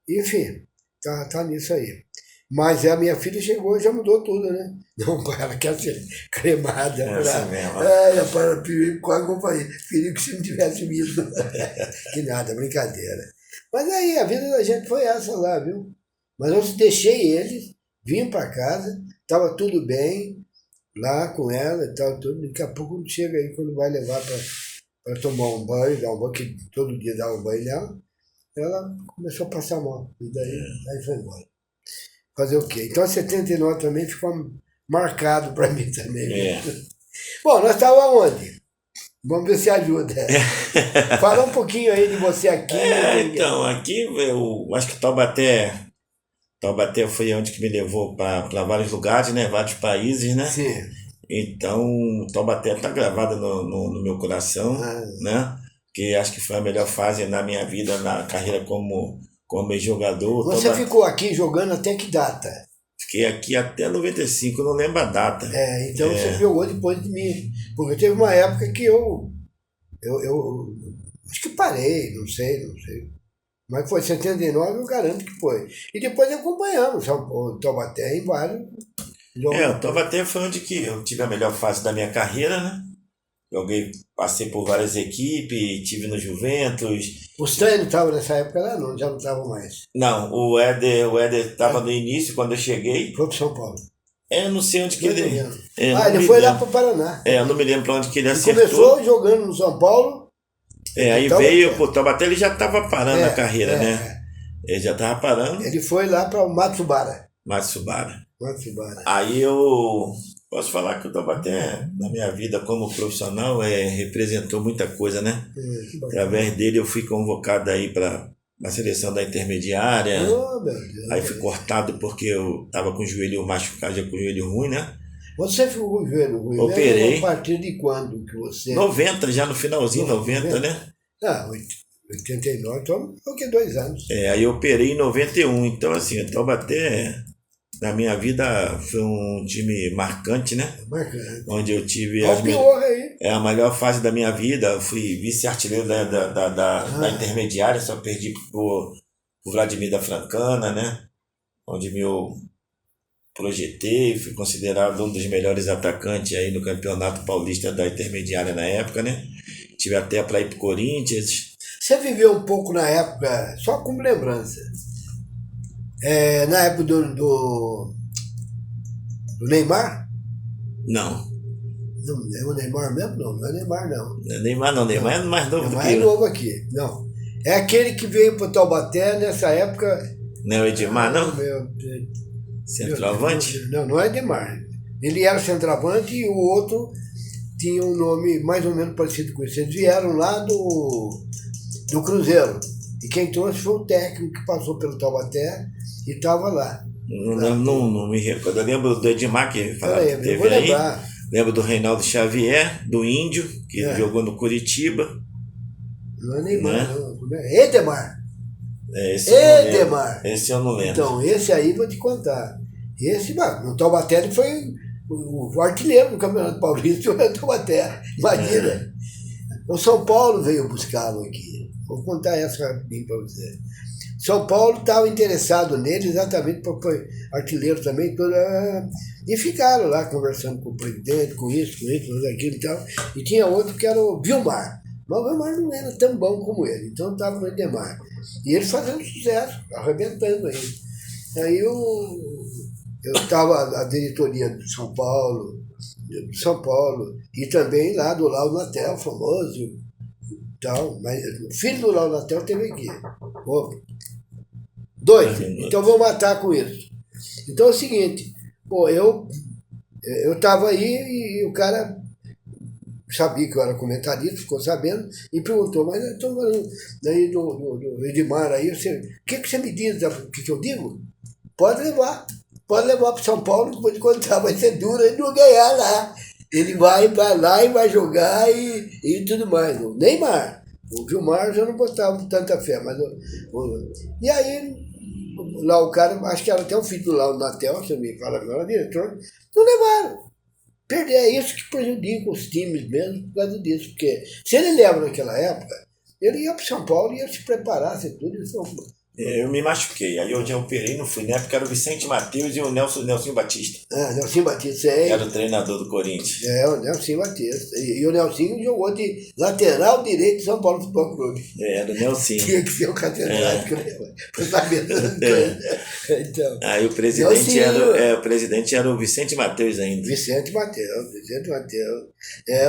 enfim, tá nisso aí. Mas a minha filha chegou e já mudou tudo, né? Não, ela quer ser cremada. Assim mesmo. Quase que eu falei, queria que você não tivesse visto. Que nada, brincadeira. Mas aí, a vida da gente foi essa lá, viu? Mas eu deixei eles, vim para casa, estava tudo bem, lá com ela e tal, tudo. Daqui a pouco chega aí, quando vai levar para tomar um banho, dar um banho, que todo dia dá um banho nela, ela começou a passar mal. E daí foi embora. Fazer o quê? Então, 79 também ficou marcado para mim também. Bom, nós estávamos onde? Vamos ver se ajuda. Fala um pouquinho aí de você aqui. Então, aqui eu acho que Taubaté foi onde que me levou para vários lugares, né? Vários países, né? Sim. Então, Taubaté está gravado no meu coração, né? Que acho que foi a melhor fase na minha vida, na carreira como jogador. Você ficou aqui jogando até que data? Fiquei aqui até 95, não lembro a data. Então você jogou depois de mim. Porque teve uma época que eu acho que parei, não sei. Mas foi 79, eu garanto que foi. E depois acompanhamos o Taubaté em vários jogos. O Taubaté foi onde que eu tive a melhor fase da minha carreira, né? Passei por várias equipes, tive no Juventus. O Stênio estava nessa época lá? Não, já não estava mais. Não, o Éder estava no início, quando eu cheguei. Foi para São Paulo. Eu não sei onde que ele... ele foi lá para o Paraná. Eu não me lembro para onde que ele acertou. Começou jogando no São Paulo. Aí veio pro Taubaté, ele já estava parando a carreira, né? Ele já estava parando. Ele foi lá para o Matsubara. Matsubara. Matsubara. Aí eu posso falar que o Taubaté, na minha vida como profissional, representou muita coisa, né? Através dele eu fui convocado aí para a seleção da intermediária. Oh, meu Deus. Aí fui cortado porque eu estava com o joelho machucado, já com o joelho ruim, né? Você ficou com o joelho ruim? Operei. A partir de quando que você... 90, já no finalzinho, 90, né? Não, 89, então foi o que, 2 anos. Aí eu operei em 91, então assim, o Taubaté, na minha vida, foi um time marcante, né? Marcante. Onde eu tive a melhor fase da minha vida. Eu fui vice-artilheiro da intermediária, só perdi pro Vladimir da Francana, né? Onde meu projetei, fui considerado um dos melhores atacantes aí no Campeonato Paulista da Intermediária na época, né? Tive até para ir pro Corinthians. Você viveu um pouco na época, só como lembrança, na época do Neymar? Não. Não é o Neymar mesmo? Não é Neymar, não. Não é Neymar, não. Neymar é mais novo do Neymar que é eu. novo aqui, não. É aquele que veio para Taubaté nessa época. Não é o Edmar, não? Meu, Centroavante? Não é Neymar. Ele era centroavante e o outro tinha um nome mais ou menos parecido com isso. Eles vieram lá do Cruzeiro. E quem trouxe foi o técnico que passou pelo Taubaté e estava lá. Não me recordo. Eu lembro do Edmar que falava que Eu teve vou aí. lembrar. Lembro do Reinaldo Xavier, do Índio, que jogou no Curitiba. Não é Neymar, Né? não. É Edemar. Esse eu não lembro. Edemar. Esse eu não lembro. Então, esse aí vou te contar. Esse, no Taubaté, ele foi o artilheiro do Campeonato Paulista, o Taubaté. Imagina. O São Paulo veio buscá-lo aqui. Vou contar essa rapidinho para você. São Paulo estava interessado nele exatamente porque foi artilheiro também. E ficaram lá conversando com o presidente, com isso, aquilo e tal. E tinha outro que era o Vilmar. Mas o Vilmar não era tão bom como ele. Então estava no Edemar. E ele fazendo sucesso, arrebentando aí. Aí eu estava a diretoria do São Paulo, e também lá do Lauro Natel, famoso. Tal, mas o filho do Lauro Natel teve aqui. Dois. Então vou matar com isso. Então é o seguinte, eu estava aí e o cara sabia que eu era comentarista, ficou sabendo, e perguntou, mas eu estou falando daí do Edmar aí, o que você me diz, o que eu digo? Pode levar para São Paulo, que vou te contar, vai ser duro ele não ganhar lá. Ele vai lá e vai jogar e tudo mais. O Neymar, o Vilmar já não botava tanta fé, mas e aí, lá o cara, acho que era até o filho do Lauro Natel, se me fala agora, diretor, não levaram. Perder é isso que prejudica os times mesmo por causa disso, porque se ele leva naquela época, ele ia para São Paulo e ia se preparar, se tudo isso. Eu me machuquei, aí eu já operei, não fui, né? Porque era o Vicente Matheus e o Nelson Batista. Nelson Batista, era o treinador do Corinthians. O Nelson Batista. E o Nelson jogou de lateral direito de São Paulo Futebol Clube. Era o Nelson. Tinha que ser o catedrático, né? Pra saber das coisas. Então, aí o presidente era o Vicente Matheus ainda. Vicente Matheus.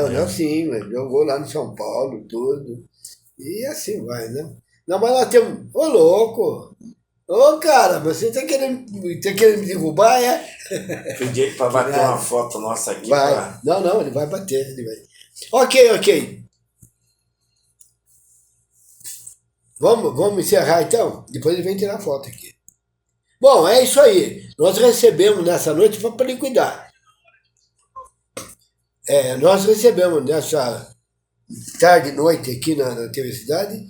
O Nelson, jogou lá no São Paulo, tudo. E assim vai, né? Não, mas nós temos... Ô, louco! Ô, cara, você tá querendo me derrubar, é? Pedi ele pra bater uma foto nossa aqui. Vai. Pra... Não, ele vai bater. Ok. Vamos encerrar, então? Depois ele vem tirar foto aqui. Bom, é isso aí. Nós recebemos nessa noite para liquidar. Nós recebemos nessa tarde e noite aqui na TV Cidade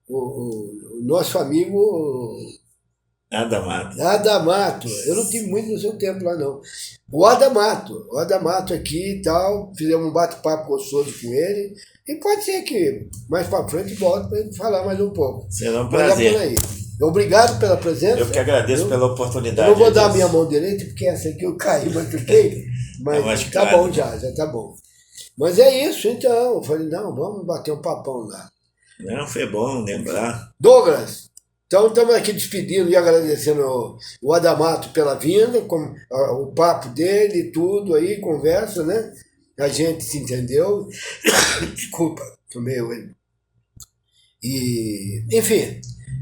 o nosso amigo Adamato. Eu não tive muito no seu tempo lá, não. O Adamato aqui e tal, fizemos um bate-papo gostoso com ele. E pode ser que mais para frente volte para ele falar mais um pouco. Será um prazer. Aí. Obrigado pela presença. Eu que agradeço pela oportunidade. Eu não vou dar a minha mão direita, porque essa aqui eu caí, machuquei. Mas tá bom já tá bom. Mas é isso, então. Eu falei, não, vamos bater um papão lá. Não, foi bom lembrar. Douglas, então estamos aqui despedindo e agradecendo o Adamato pela vinda, com o papo dele e tudo aí, conversa, né? A gente se entendeu. Desculpa, tomei ele. E, enfim,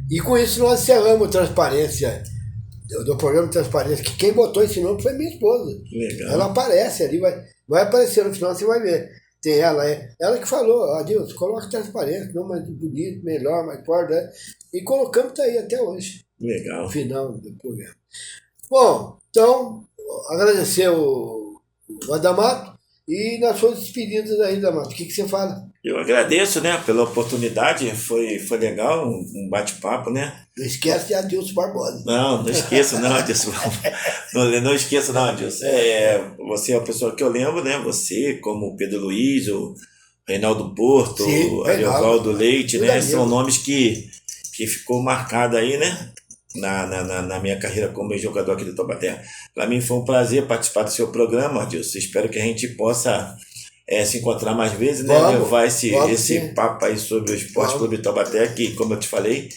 e com isso nós encerramos a transparência, do programa de transparência, que quem botou esse nome foi minha esposa. Legal. Ela aparece ali, vai aparecer no final, você vai ver. Tem ela que falou, Adilson, coloca transparência, não mais bonito, melhor, mais forte, né? E colocamos tá aí até hoje. Legal. No final do programa. Bom, então, agradecer o Adamato e nas suas despedidas aí, Adamato. O que você fala? Eu agradeço, né, pela oportunidade, foi legal, um bate-papo, né? Não esquece de Adilson Barbosa. Não esqueço não, Adilson. Não esqueço não, Adilson. Você é a pessoa que eu lembro, né? Você, como o Pedro Luiz, o Reinaldo Porto, o Ariovaldo Leite, né? São nomes que ficou marcado aí, né? na minha carreira como jogador aqui do Taubaté. Para mim foi um prazer participar do seu programa, Adilson. Espero que a gente possa se encontrar mais vezes, né? Levar esse papo aí sobre o Esporte Clube Taubaté, que, como eu te falei,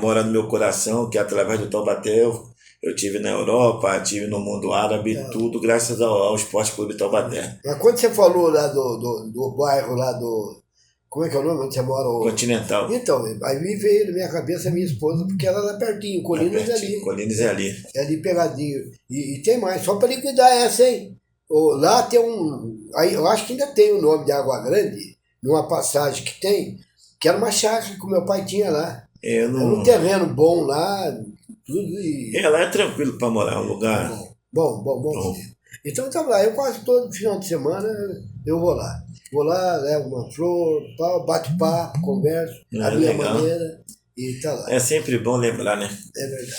mora no meu coração, que através do Taubaté eu tive na Europa, tive no mundo árabe, tudo graças ao Esporte Clube Taubaté. Mas quando você falou lá do bairro lá do... Como é que é o nome onde você mora? Continental. Então, aí me veio na minha cabeça a minha esposa, porque ela lá pertinho, Colinas é ali. Colinas é ali. É ali pegadinho. E tem mais, só para liquidar essa, hein? Lá tem aí eu acho que ainda tem o nome de Água Grande, numa passagem que tem, que era uma chácara que o meu pai tinha lá. Era um terreno bom lá, tudo. Lá é tranquilo para morar, um lugar... Bom. Então tá lá, eu quase todo final de semana eu vou lá. Vou lá, levo uma flor, bate papo, converso, a minha maneira, e tá lá. É sempre bom lembrar, né? É verdade.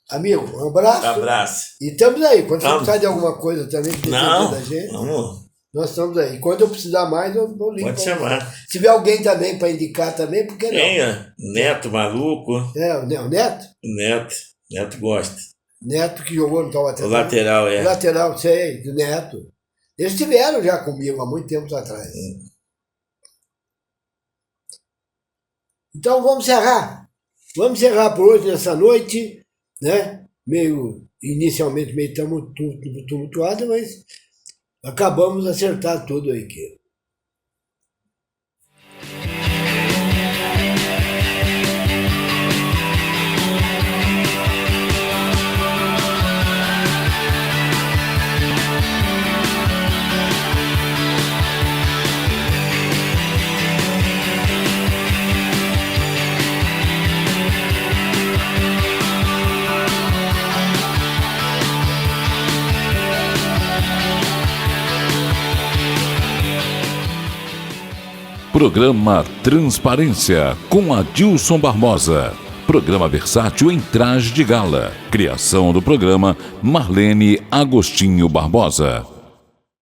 Amigo, um abraço. Abraço. E estamos aí. Quando você precisar de alguma coisa também que depende da gente, vamos. Nós estamos aí. Quando eu precisar mais, eu ligo. Pode chamar. Se tiver alguém também para indicar também, por que não? Tenha. Neto, maluco. O Neto? Neto gosta. Neto que jogou no Taubaté. O lateral, O lateral, sei, do Neto. Eles estiveram já comigo há muito tempo atrás. Então vamos encerrar. Vamos encerrar por hoje, nessa noite, né? Inicialmente meio tumultuado, mas acabamos de acertar tudo aí. Programa Transparência, com Adilson Barbosa. Programa versátil em traje de gala. Criação do programa Marlene Agostinho Barbosa.